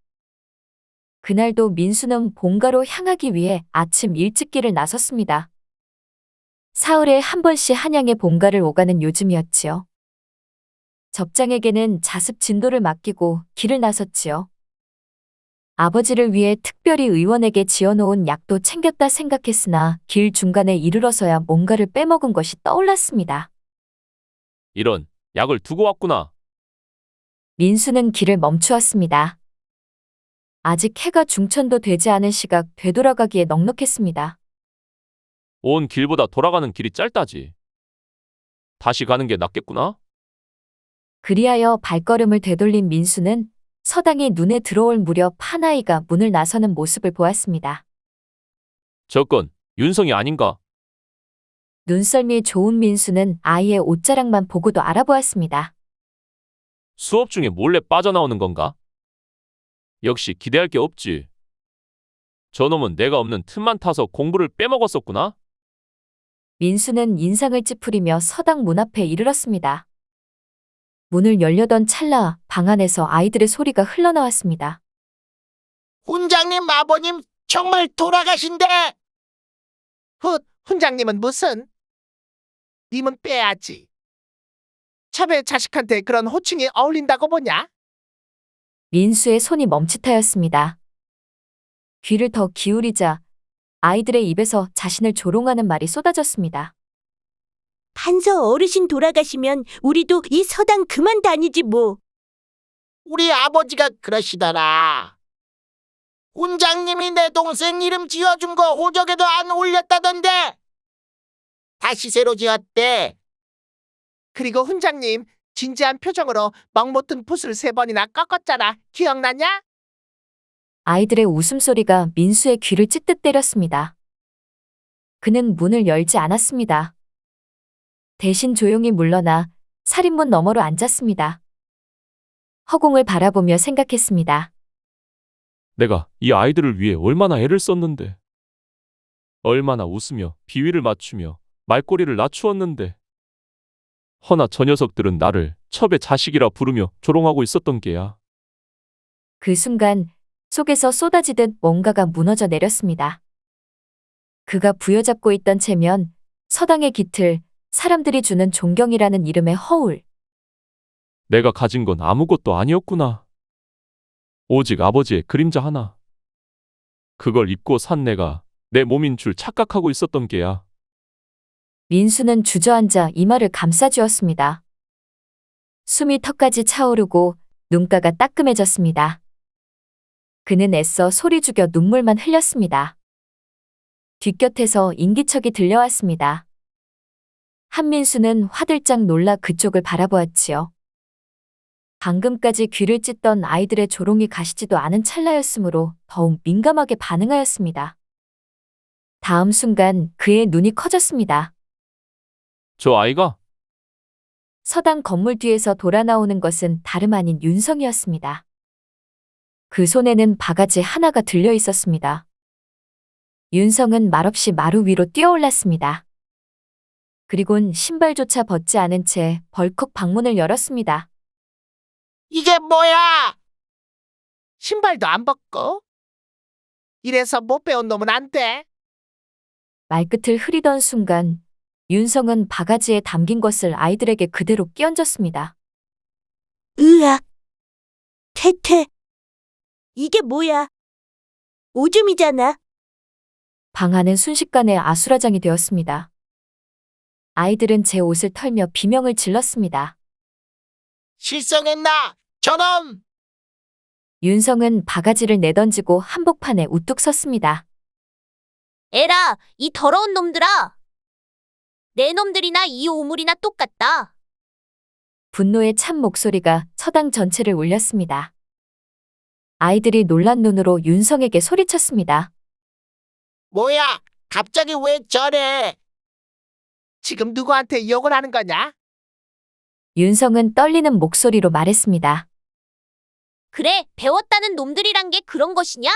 그날도 민수는 본가로 향하기 위해 아침 일찍 길을 나섰습니다. 사흘에 한 번씩 한양의 본가를 오가는 요즘이었지요. 접장에게는 자습 진도를 맡기고 길을 나섰지요. 아버지를 위해 특별히 의원에게 지어놓은 약도 챙겼다 생각했으나 길 중간에 이르러서야 뭔가를 빼먹은 것이 떠올랐습니다. 이런, 약을 두고 왔구나. 민수는 길을 멈추었습니다. 아직 해가 중천도 되지 않은 시각 되돌아가기에 넉넉했습니다. 온 길보다 돌아가는 길이 짧다지. 다시 가는 게 낫겠구나. 그리하여 발걸음을 되돌린 민수는 서당이 눈에 들어올 무렵 한 아이가 문을 나서는 모습을 보았습니다. 저건 윤성이 아닌가? 눈썰미 좋은 민수는 아이의 옷자락만 보고도 알아보았습니다. 수업 중에 몰래 빠져나오는 건가? 역시 기대할 게 없지. 저놈은 내가 없는 틈만 타서 공부를 빼먹었었구나. 민수는 인상을 찌푸리며 서당 문 앞에 이르렀습니다. 문을 열려던 찰나 방 안에서 아이들의 소리가 흘러나왔습니다. 훈장님 아버님 정말 돌아가신대. 훈장님은 무슨? 님은 빼야지. 첩의 자식한테 그런 호칭이 어울린다고 보냐? 민수의 손이 멈칫하였습니다. 귀를 더 기울이자 아이들의 입에서 자신을 조롱하는 말이 쏟아졌습니다. 판서 어르신 돌아가시면 우리도 이 서당 그만 다니지 뭐. 우리 아버지가 그러시더라. 훈장님이 내 동생 이름 지어준 거 호적에도 안 올렸다던데. 다시 새로 지었대. 그리고 훈장님 진지한 표정으로 먹못든 붓을 3번이나 꺾었잖아. 기억나냐? 아이들의 웃음소리가 민수의 귀를 찢듯 때렸습니다. 그는 문을 열지 않았습니다. 대신 조용히 물러나 살인문 너머로 앉았습니다. 허공을 바라보며 생각했습니다. 내가 이 아이들을 위해 얼마나 애를 썼는데. 얼마나 웃으며 비위를 맞추며 말꼬리를 낮추었는데. 허나 저 녀석들은 나를 첩의 자식이라 부르며 조롱하고 있었던 게야. 그 순간 속에서 쏟아지듯 뭔가가 무너져 내렸습니다. 그가 부여잡고 있던 체면, 서당의 기틀, 사람들이 주는 존경이라는 이름의 허울. 내가 가진 건 아무것도 아니었구나. 오직 아버지의 그림자 하나. 그걸 입고 산 내가 내 몸인 줄 착각하고 있었던 게야. 민수는 주저앉아 이마를 감싸쥐었습니다. 숨이 턱까지 차오르고 눈가가 따끔해졌습니다. 그는 애써 소리 죽여 눈물만 흘렸습니다. 뒷곁에서 인기척이 들려왔습니다. 한민수는 화들짝 놀라 그쪽을 바라보았지요. 방금까지 귀를 찢던 아이들의 조롱이 가시지도 않은 찰나였으므로 더욱 민감하게 반응하였습니다. 다음 순간 그의 눈이 커졌습니다. 저 아이가? 서당 건물 뒤에서 돌아 나오는 것은 다름 아닌 윤성이었습니다. 그 손에는 바가지 하나가 들려 있었습니다. 윤성은 말없이 마루 위로 뛰어올랐습니다. 그리곤 신발조차 벗지 않은 채 벌컥 방문을 열었습니다. 이게 뭐야? 신발도 안 벗고? 이래서 못 배운 놈은 안 돼. 말끝을 흐리던 순간 윤성은 바가지에 담긴 것을 아이들에게 그대로 끼얹었습니다. 으악. 태태. 이게 뭐야? 오줌이잖아. 방 안은 순식간에 아수라장이 되었습니다. 아이들은 제 옷을 털며 비명을 질렀습니다. 실성했나? 저놈! 윤성은 바가지를 내던지고 한복판에 우뚝 섰습니다. 에라, 이 더러운 놈들아. 내 놈들이나 이 오물이나 똑같다. 분노의 찬 목소리가 서당 전체를 울렸습니다. 아이들이 놀란 눈으로 윤성에게 소리쳤습니다. 뭐야? 갑자기 왜 저래? 지금 누구한테 욕을 하는 거냐? 윤성은 떨리는 목소리로 말했습니다. 그래, 배웠다는 놈들이란 게 그런 것이냐?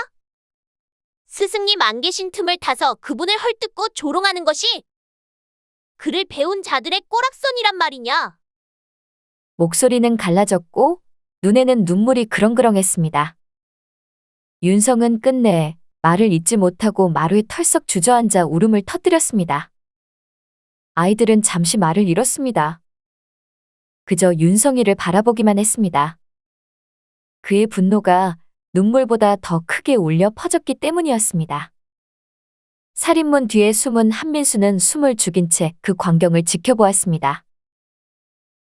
스승님 안 계신 틈을 타서 그분을 헐뜯고 조롱하는 것이 그를 배운 자들의 꼬락선이란 말이냐? 목소리는 갈라졌고 눈에는 눈물이 그렁그렁했습니다. 윤성은 끝내 말을 잇지 못하고 마루에 털썩 주저앉아 울음을 터뜨렸습니다. 아이들은 잠시 말을 잃었습니다. 그저 윤성이를 바라보기만 했습니다. 그의 분노가 눈물보다 더 크게 울려 퍼졌기 때문이었습니다. 살인문 뒤에 숨은 한민수는 숨을 죽인 채 그 광경을 지켜보았습니다.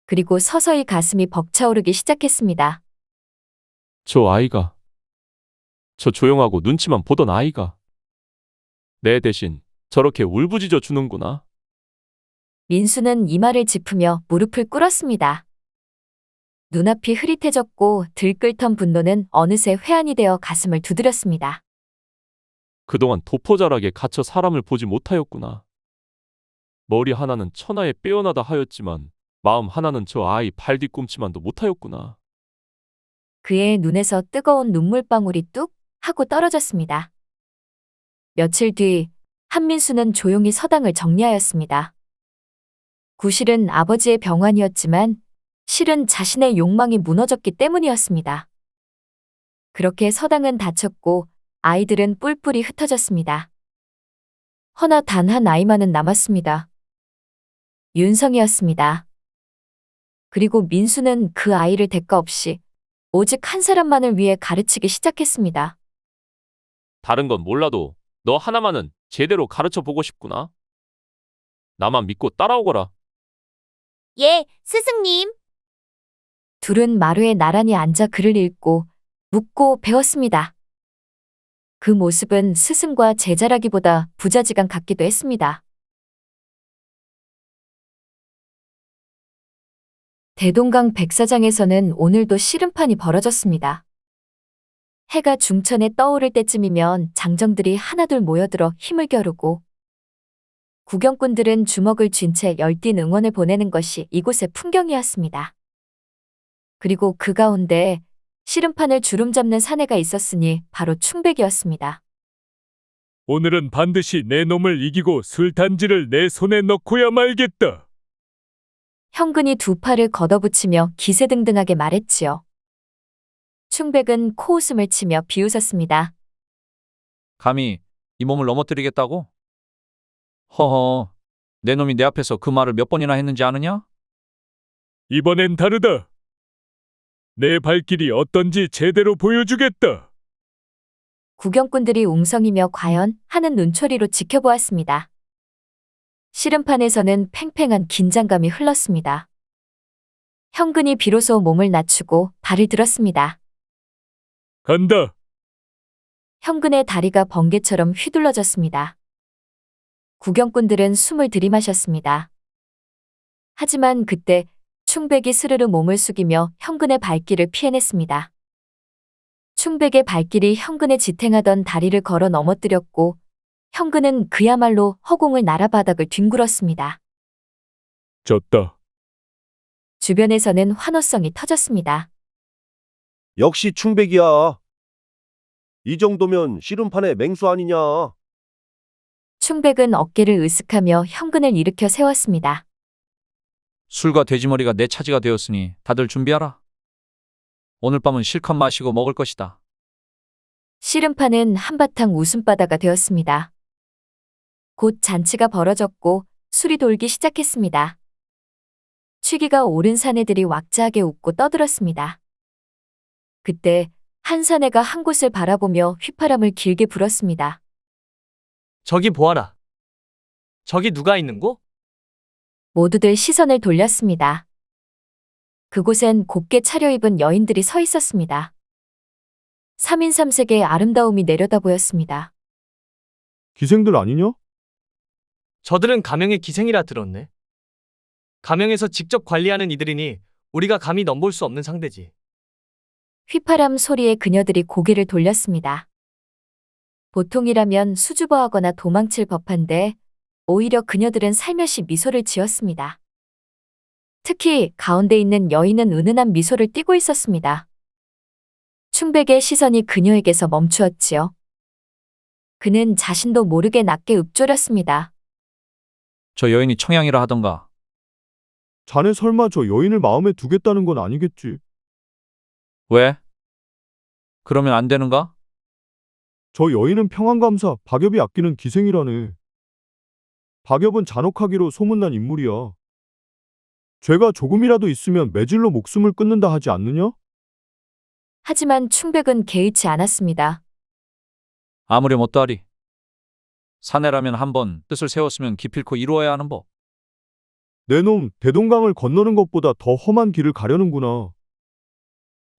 그리고 서서히 가슴이 벅차오르기 시작했습니다. 저 아이가. 저 조용하고 눈치만 보던 아이가. 내 대신 저렇게 울부짖어 주는구나. 민수는 이마를 짚으며 무릎을 꿇었습니다. 눈앞이 흐릿해졌고 들끓던 분노는 어느새 회한이 되어 가슴을 두드렸습니다. 그동안 도포자락에 갇혀 사람을 보지 못하였구나. 머리 하나는 천하에 빼어나다 하였지만 마음 하나는 저 아이 발 뒤꿈치만도 못하였구나. 그의 눈에서 뜨거운 눈물방울이 뚝 하고 떨어졌습니다. 며칠 뒤 한민수는 조용히 서당을 정리하였습니다. 구실은 아버지의 병환이었지만 실은 자신의 욕망이 무너졌기 때문이었습니다. 그렇게 서당은 닫혔고 아이들은 뿔뿔이 흩어졌습니다. 허나 단 한 아이만은 남았습니다. 윤성이었습니다. 그리고 민수는 그 아이를 대가 없이 오직 한 사람만을 위해 가르치기 시작했습니다. 다른 건 몰라도 너 하나만은 제대로 가르쳐 보고 싶구나. 나만 믿고 따라오거라. 예, 스승님. 둘은 마루에 나란히 앉아 글을 읽고 묻고 배웠습니다. 그 모습은 스승과 제자라기보다 부자지간 같기도 했습니다. 대동강 백사장에서는 오늘도 씨름판이 벌어졌습니다. 해가 중천에 떠오를 때쯤이면 장정들이 하나둘 모여들어 힘을 겨루고 구경꾼들은 주먹을 쥔 채 열띤 응원을 보내는 것이 이곳의 풍경이었습니다. 그리고 그 가운데 씨름판을 주름잡는 사내가 있었으니 바로 충백이었습니다. 오늘은 반드시 내 놈을 이기고 술단지를 내 손에 넣고야 말겠다. 형근이 두 팔을 걷어붙이며 기세등등하게 말했지요. 충백은 코웃음을 치며 비웃었습니다. 감히 이 몸을 넘어뜨리겠다고? 허허, 내 놈이 내 앞에서 그 말을 몇 번이나 했는지 아느냐? 이번엔 다르다. 내 발길이 어떤지 제대로 보여주겠다. 구경꾼들이 웅성이며 과연 하는 눈초리로 지켜보았습니다. 씨름판에서는 팽팽한 긴장감이 흘렀습니다. 형근이 비로소 몸을 낮추고 발을 들었습니다. 간다. 형근의 다리가 번개처럼 휘둘러졌습니다. 구경꾼들은 숨을 들이마셨습니다. 하지만 그때 충백이 스르르 몸을 숙이며 형근의 발길을 피해냈습니다. 충백의 발길이 형근의 지탱하던 다리를 걸어 넘어뜨렸고 형근은 그야말로 허공을 날아 바닥을 뒹굴었습니다. 졌다. 주변에서는 환호성이 터졌습니다. 역시 충백이야. 이 정도면 씨름판의 맹수 아니냐. 충백은 어깨를 으쓱하며 형근을 일으켜 세웠습니다. 술과 돼지머리가 내 차지가 되었으니 다들 준비하라. 오늘 밤은 실컷 마시고 먹을 것이다. 씨름판은 한바탕 웃음바다가 되었습니다. 곧 잔치가 벌어졌고 술이 돌기 시작했습니다. 취기가 오른 사내들이 왁자하게 웃고 떠들었습니다. 그때 한 사내가 한 곳을 바라보며 휘파람을 길게 불었습니다. 저기 보아라. 저기 누가 있는고? 모두들 시선을 돌렸습니다. 그곳엔 곱게 차려입은 여인들이 서 있었습니다. 3인 3색의 아름다움이 내려다 보였습니다. 기생들 아니냐? 저들은 가명의 기생이라 들었네. 가명에서 직접 관리하는 이들이니 우리가 감히 넘볼 수 없는 상대지. 휘파람 소리에 그녀들이 고개를 돌렸습니다. 보통이라면 수줍어하거나 도망칠 법한데 오히려 그녀들은 살며시 미소를 지었습니다. 특히 가운데 있는 여인은 은은한 미소를 띠고 있었습니다. 충백의 시선이 그녀에게서 멈추었지요. 그는 자신도 모르게 낮게 읊조렸습니다. 저 여인이 청양이라 하던가. 자네 설마 저 여인을 마음에 두겠다는 건 아니겠지? 왜? 그러면 안 되는가? 저 여인은 평안감사 박엽이 아끼는 기생이라네. 박엽은 잔혹하기로 소문난 인물이야. 죄가 조금이라도 있으면 매질로 목숨을 끊는다 하지 않느냐? 하지만 충백은 개의치 않았습니다. 아무렴 어떠하리. 사내라면 한번 뜻을 세웠으면 기필코 이루어야 하는 법. 내 놈 대동강을 건너는 것보다 더 험한 길을 가려는구나.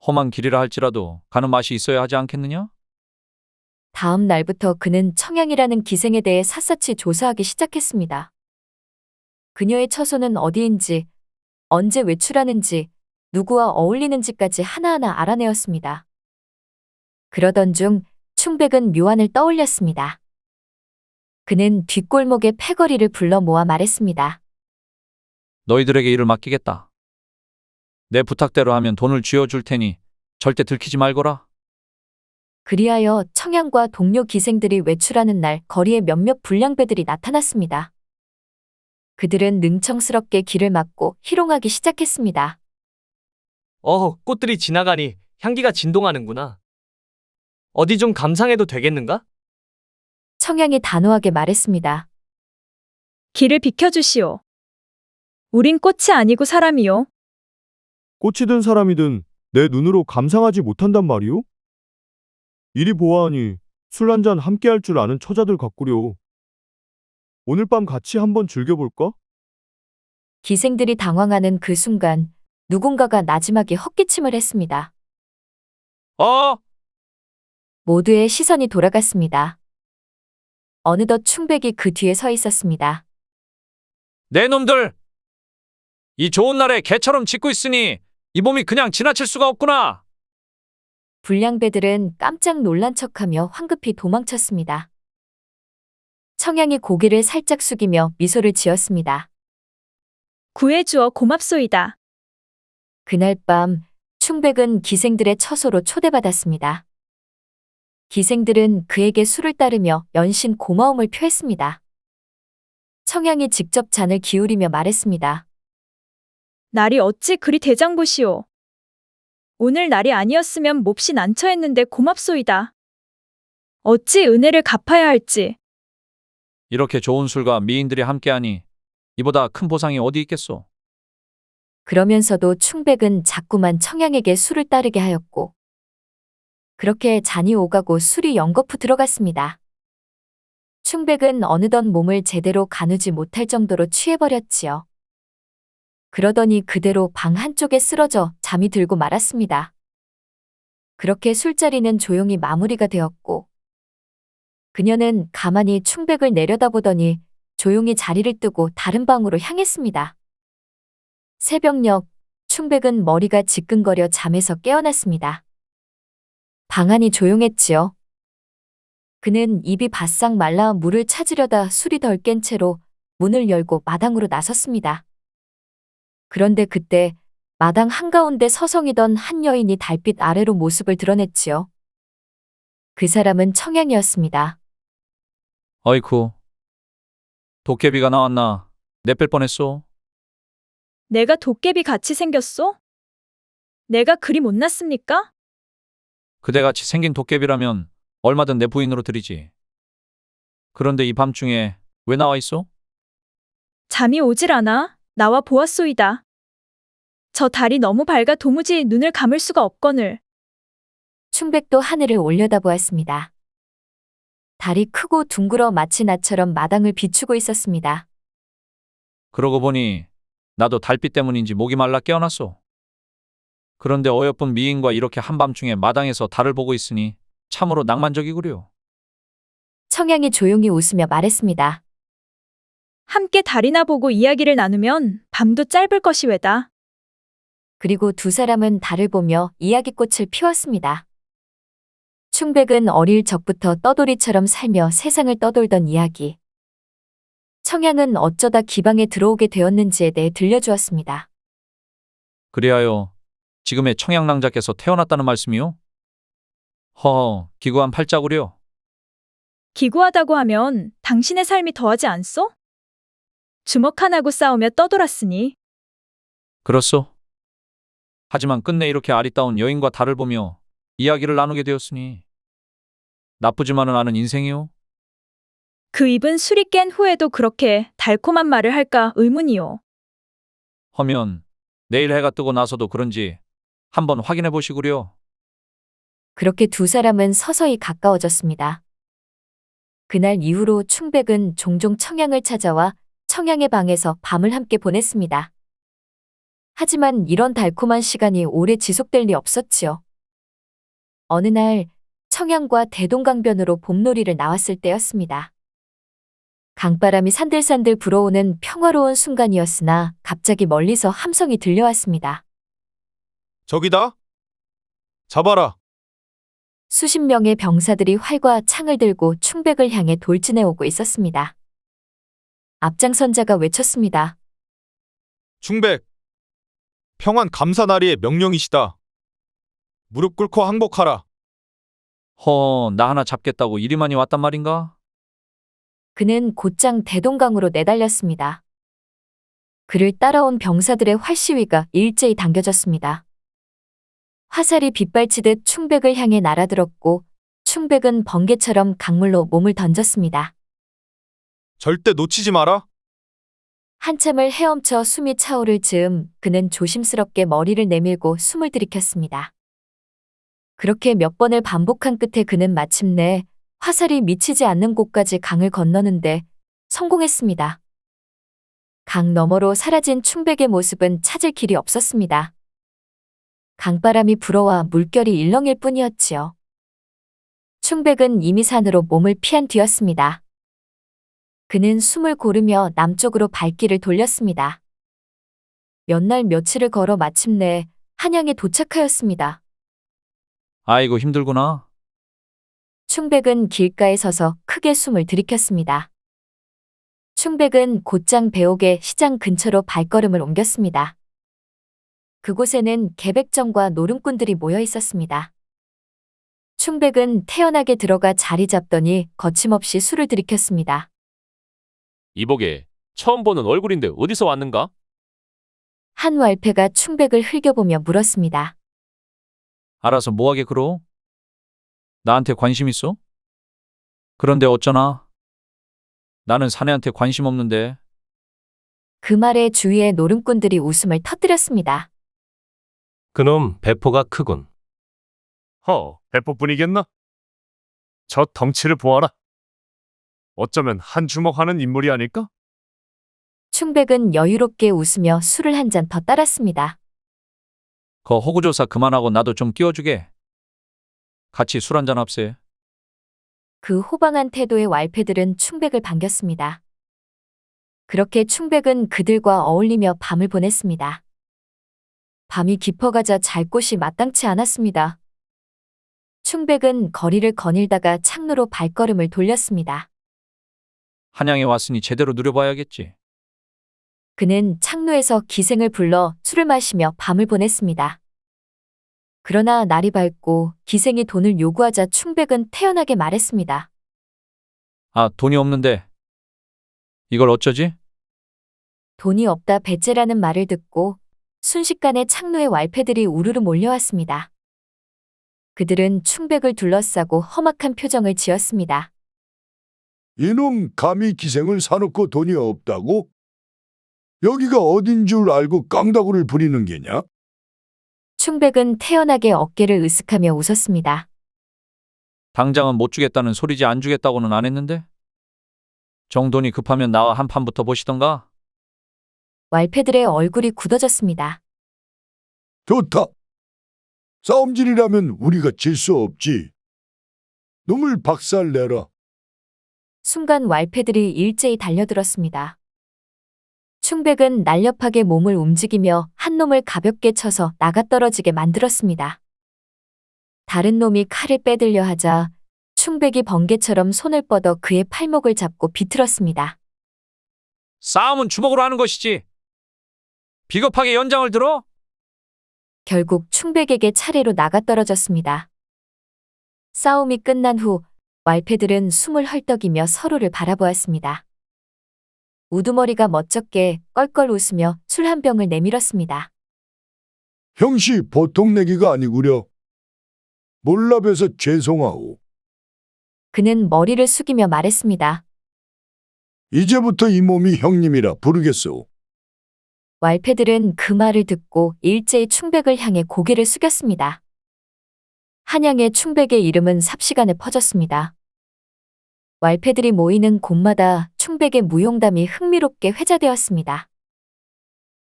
험한 길이라 할지라도 가는 맛이 있어야 하지 않겠느냐? 다음 날부터 그는 청양이라는 기생에 대해 샅샅이 조사하기 시작했습니다. 그녀의 처소는 어디인지, 언제 외출하는지, 누구와 어울리는지까지 하나하나 알아내었습니다. 그러던 중 충백은 묘안을 떠올렸습니다. 그는 뒷골목의 패거리를 불러 모아 말했습니다. 너희들에게 일을 맡기겠다. 내 부탁대로 하면 돈을 쥐어줄 테니 절대 들키지 말거라. 그리하여 청양과 동료 기생들이 외출하는 날 거리에 몇몇 불량배들이 나타났습니다. 그들은 능청스럽게 길을 막고 희롱하기 시작했습니다. 꽃들이 지나가니 향기가 진동하는구나. 어디 좀 감상해도 되겠는가? 청양이 단호하게 말했습니다. 길을 비켜주시오. 우린 꽃이 아니고 사람이요. 꽃이든 사람이든 내 눈으로 감상하지 못한단 말이오? 이리 보아하니 술 한잔 함께 할 줄 아는 처자들 같구려. 오늘 밤 같이 한번 즐겨볼까? 기생들이 당황하는 그 순간 누군가가 나지막이 헛기침을 했습니다. 모두의 시선이 돌아갔습니다. 어느덧 충백이 그 뒤에 서 있었습니다. 내 놈들! 이 좋은 날에 개처럼 짖고 있으니 이 몸이 그냥 지나칠 수가 없구나. 불량배들은 깜짝 놀란 척하며 황급히 도망쳤습니다. 청양이 고개를 살짝 숙이며 미소를 지었습니다. 구해주어 고맙소이다. 그날 밤 충백은 기생들의 처소로 초대받았습니다. 기생들은 그에게 술을 따르며 연신 고마움을 표했습니다. 청양이 직접 잔을 기울이며 말했습니다. 날이 어찌 그리 대장보시오. 오늘 날이 아니었으면 몹시 난처했는데 고맙소이다. 어찌 은혜를 갚아야 할지. 이렇게 좋은 술과 미인들이 함께하니 이보다 큰 보상이 어디 있겠소. 그러면서도 충백은 자꾸만 청양에게 술을 따르게 하였고 그렇게 잔이 오가고 술이 연거푸 들어갔습니다. 충백은 어느덧 몸을 제대로 가누지 못할 정도로 취해버렸지요. 그러더니 그대로 방 한쪽에 쓰러져 잠이 들고 말았습니다. 그렇게 술자리는 조용히 마무리가 되었고 그녀는 가만히 충백을 내려다보더니 조용히 자리를 뜨고 다른 방으로 향했습니다. 새벽녘 충백은 머리가 지끈거려 잠에서 깨어났습니다. 방 안이 조용했지요. 그는 입이 바싹 말라 물을 찾으려다 술이 덜 깬 채로 문을 열고 마당으로 나섰습니다. 그런데 그때 마당 한가운데 서성이던 한 여인이 달빛 아래로 모습을 드러냈지요. 그 사람은 청양이었습니다. 어이쿠. 도깨비가 나왔나? 내뺄 뻔했소. 내가 도깨비 같이 생겼소? 내가 그리 못났습니까? 그대같이 생긴 도깨비라면 얼마든 내 부인으로 드리지. 그런데 이 밤중에 왜 나와 있어? 잠이 오질 않아 나와 보았소이다. 저 달이 너무 밝아 도무지 눈을 감을 수가 없거늘. 충백도 하늘을 올려다보았습니다. 달이 크고 둥글어 마치 나처럼 마당을 비추고 있었습니다. 그러고 보니 나도 달빛 때문인지 목이 말라 깨어났소. 그런데 어여쁜 미인과 이렇게 한밤중에 마당에서 달을 보고 있으니 참으로 낭만적이구려. 청양이 조용히 웃으며 말했습니다. 함께 달이나 보고 이야기를 나누면 밤도 짧을 것이 왜다. 그리고 두 사람은 달을 보며 이야기꽃을 피웠습니다. 충백은 어릴 적부터 떠돌이처럼 살며 세상을 떠돌던 이야기. 청양은 어쩌다 기방에 들어오게 되었는지에 대해 들려주었습니다. 그리하여 지금의 청양낭자께서 태어났다는 말씀이요? 허, 기구한 팔자구려. 기구하다고 하면 당신의 삶이 더하지 않소? 주먹 하나고 싸우며 떠돌았으니. 그렇소. 하지만 끝내 이렇게 아리따운 여인과 달을 보며 이야기를 나누게 되었으니 나쁘지만은 않은 인생이요. 그 입은 술이 깬 후에도 그렇게 달콤한 말을 할까 의문이요. 허면 내일 해가 뜨고 나서도 그런지 한번 확인해 보시구려. 그렇게 두 사람은 서서히 가까워졌습니다. 그날 이후로 충백은 종종 청양을 찾아와 청양의 방에서 밤을 함께 보냈습니다. 하지만 이런 달콤한 시간이 오래 지속될 리 없었지요. 어느 날 청양과 대동강변으로 봄놀이를 나왔을 때였습니다. 강바람이 산들산들 불어오는 평화로운 순간이었으나 갑자기 멀리서 함성이 들려왔습니다. 저기다. 잡아라. 수십 명의 병사들이 활과 창을 들고 충백을 향해 돌진해 오고 있었습니다. 앞장선자가 외쳤습니다. 충백. 평안 감사나리의 명령이시다. 무릎 꿇고 항복하라. 허, 나 하나 잡겠다고 이리 많이 왔단 말인가? 그는 곧장 대동강으로 내달렸습니다. 그를 따라온 병사들의 활시위가 일제히 당겨졌습니다. 화살이 빗발치듯 충백을 향해 날아들었고 충백은 번개처럼 강물로 몸을 던졌습니다. 절대 놓치지 마라. 한참을 헤엄쳐 숨이 차오를 즈음 그는 조심스럽게 머리를 내밀고 숨을 들이켰습니다. 그렇게 몇 번을 반복한 끝에 그는 마침내 화살이 미치지 않는 곳까지 강을 건너는데 성공했습니다. 강 너머로 사라진 충백의 모습은 찾을 길이 없었습니다. 강바람이 불어와 물결이 일렁일 뿐이었지요. 충백은 이미 산으로 몸을 피한 뒤였습니다. 그는 숨을 고르며 남쪽으로 발길을 돌렸습니다. 몇 날 며칠을 걸어 마침내 한양에 도착하였습니다. 아이고 힘들구나. 충백은 길가에 서서 크게 숨을 들이켰습니다. 충백은 곧장 배옥의 시장 근처로 발걸음을 옮겼습니다. 그곳에는 계백정과 노름꾼들이 모여 있었습니다. 충백은 태연하게 들어가 자리 잡더니 거침없이 술을 들이켰습니다. 이보게, 처음 보는 얼굴인데 어디서 왔는가? 한 왈패가 충백을 흘겨보며 물었습니다. 알아서 뭐하게 그러? 나한테 관심 있어? 그런데 어쩌나? 나는 사내한테 관심 없는데. 그 말에 주위의 노름꾼들이 웃음을 터뜨렸습니다. 그놈 배포가 크군. 배포뿐이겠나? 저 덩치를 보아라. 어쩌면 한 주먹하는 인물이 아닐까? 충백은 여유롭게 웃으며 술을 한 잔 더 따랐습니다. 거 호구조사 그만하고 나도 좀 끼워주게. 같이 술 한잔 합세. 그 호방한 태도의 왈패들은 충백을 반겼습니다. 그렇게 충백은 그들과 어울리며 밤을 보냈습니다. 밤이 깊어가자 잘 곳이 마땅치 않았습니다. 충백은 거리를 거닐다가 창로로 발걸음을 돌렸습니다. 한양에 왔으니 제대로 누려봐야겠지. 그는 창로에서 기생을 불러 술을 마시며 밤을 보냈습니다. 그러나 날이 밝고 기생이 돈을 요구하자 충백은 태연하게 말했습니다. 아, 돈이 없는데. 이걸 어쩌지? 돈이 없다 배째라는 말을 듣고 순식간에 창로에 왈패들이 우르르 몰려왔습니다. 그들은 충백을 둘러싸고 험악한 표정을 지었습니다. 이놈 감히 기생을 사놓고 돈이 없다고? 여기가 어딘 줄 알고 깡다구를 부리는 게냐? 충백은 태연하게 어깨를 으쓱하며 웃었습니다. 당장은 못 주겠다는 소리지 안 주겠다고는 안 했는데? 정돈이 급하면 나와 한 판부터 보시던가? 왈패들의 얼굴이 굳어졌습니다. 좋다. 싸움질이라면 우리가 질 수 없지. 놈을 박살내라. 순간 왈패들이 일제히 달려들었습니다. 충백은 날렵하게 몸을 움직이며 한 놈을 가볍게 쳐서 나가떨어지게 만들었습니다. 다른 놈이 칼을 빼들려 하자 충백이 번개처럼 손을 뻗어 그의 팔목을 잡고 비틀었습니다. 싸움은 주먹으로 하는 것이지. 비겁하게 연장을 들어? 결국 충백에게 차례로 나가떨어졌습니다. 싸움이 끝난 후 왈패들은 숨을 헐떡이며 서로를 바라보았습니다. 우두머리가 멋쩍게 껄껄 웃으며 술 한 병을 내밀었습니다. 형씨 보통 내기가 아니구려. 몰라봬서 죄송하오. 그는 머리를 숙이며 말했습니다. 이제부터 이 몸이 형님이라 부르겠소. 왈패들은 그 말을 듣고 일제히 충백을 향해 고개를 숙였습니다. 한양의 충백의 이름은 삽시간에 퍼졌습니다. 왈패들이 모이는 곳마다 충백의 무용담이 흥미롭게 회자되었습니다.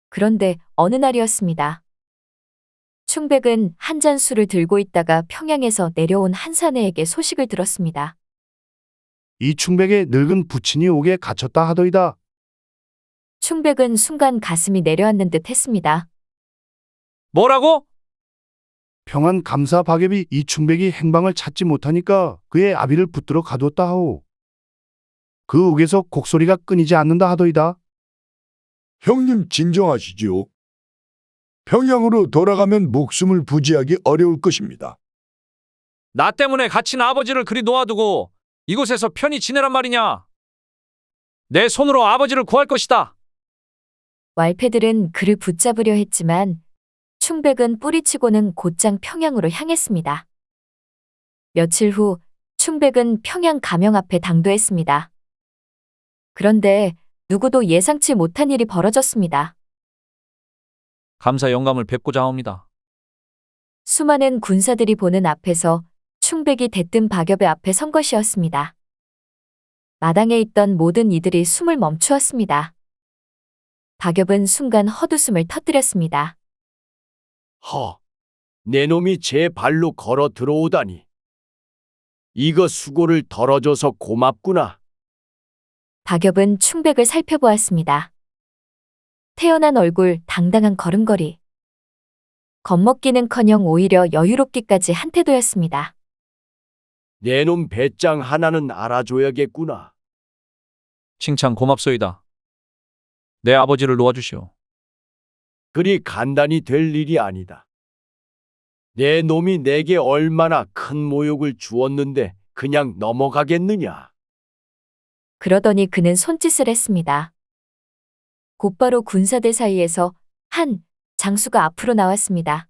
그런데 어느 날이었습니다. 충백은 한 잔 술을 들고 있다가 평양에서 내려온 한 사내에게 소식을 들었습니다. 이 충백의 늙은 부친이 옥에 갇혔다 하더이다. 충백은 순간 가슴이 내려앉는 듯 했습니다. 뭐라고? 평안 감사 박엽이 이 충백이 행방을 찾지 못하니까 그의 아비를 붙들어 가두었다 하오. 그 옥에서 곡소리가 끊이지 않는다 하더이다. 형님 진정하시지요. 평양으로 돌아가면 목숨을 부지하기 어려울 것입니다. 나 때문에 갇힌 아버지를 그리 놓아두고 이곳에서 편히 지내란 말이냐? 내 손으로 아버지를 구할 것이다. 왈패들은 그를 붙잡으려 했지만 충백은 뿌리치고는 곧장 평양으로 향했습니다. 며칠 후 충백은 평양 가명 앞에 당도했습니다. 그런데 누구도 예상치 못한 일이 벌어졌습니다. 감사 영감을 뵙고자 합니다. 수많은 군사들이 보는 앞에서 충백이 대뜸 박엽의 앞에 선 것이었습니다. 마당에 있던 모든 이들이 숨을 멈추었습니다. 박엽은 순간 헛웃음을 터뜨렸습니다. 내 놈이 제 발로 걸어 들어오다니. 이거 수고를 덜어줘서 고맙구나. 박엽은 충백을 살펴보았습니다. 태연한 얼굴, 당당한 걸음걸이. 겁먹기는커녕 오히려 여유롭기까지 한 태도였습니다. 내 놈 배짱 하나는 알아줘야겠구나. 칭찬 고맙소이다. 내 아버지를 놓아주시오. 그리 간단히 될 일이 아니다. 내 놈이 내게 얼마나 큰 모욕을 주었는데 그냥 넘어가겠느냐. 그러더니 그는 손짓을 했습니다. 곧바로 군사들 사이에서 한 장수가 앞으로 나왔습니다.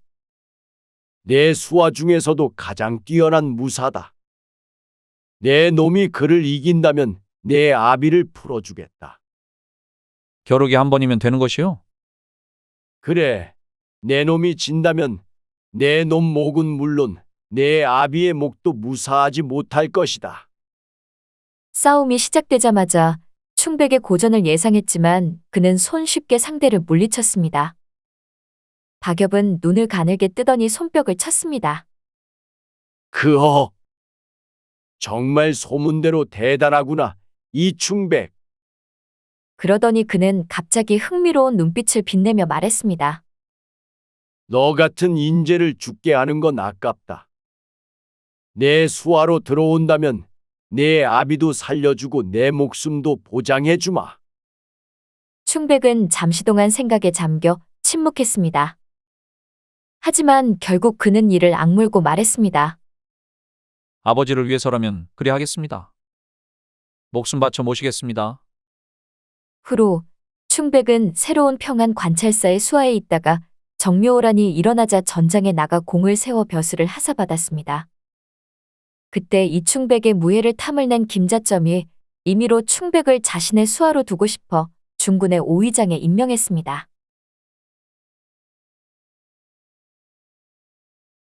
내 수하 중에서도 가장 뛰어난 무사다. 내 놈이 그를 이긴다면 내 아비를 풀어주겠다. 겨루기 한 번이면 되는 것이요? 그래, 내 놈이 진다면 내 놈 목은 물론 내 아비의 목도 무사하지 못할 것이다. 싸움이 시작되자마자 충백의 고전을 예상했지만 그는 손쉽게 상대를 물리쳤습니다. 박엽은 눈을 가늘게 뜨더니 손뼉을 쳤습니다. 정말 소문대로 대단하구나, 이충백. 그러더니 그는 갑자기 흥미로운 눈빛을 빛내며 말했습니다. 너 같은 인재를 죽게 하는 건 아깝다. 내 수하로 들어온다면 내 아비도 살려주고 내 목숨도 보장해주마. 충백은 잠시 동안 생각에 잠겨 침묵했습니다. 하지만 결국 그는 이를 악물고 말했습니다. 아버지를 위해서라면 그리 하겠습니다. 목숨 바쳐 모시겠습니다. 후로 충백은 새로운 평안 관찰사의 수하에 있다가 정묘호란이 일어나자 전장에 나가 공을 세워 벼슬을 하사받았습니다. 그때 이충백의 무예를 탐을 낸 김자점이 임의로 충백을 자신의 수하로 두고 싶어 중군의 오의장에 임명했습니다.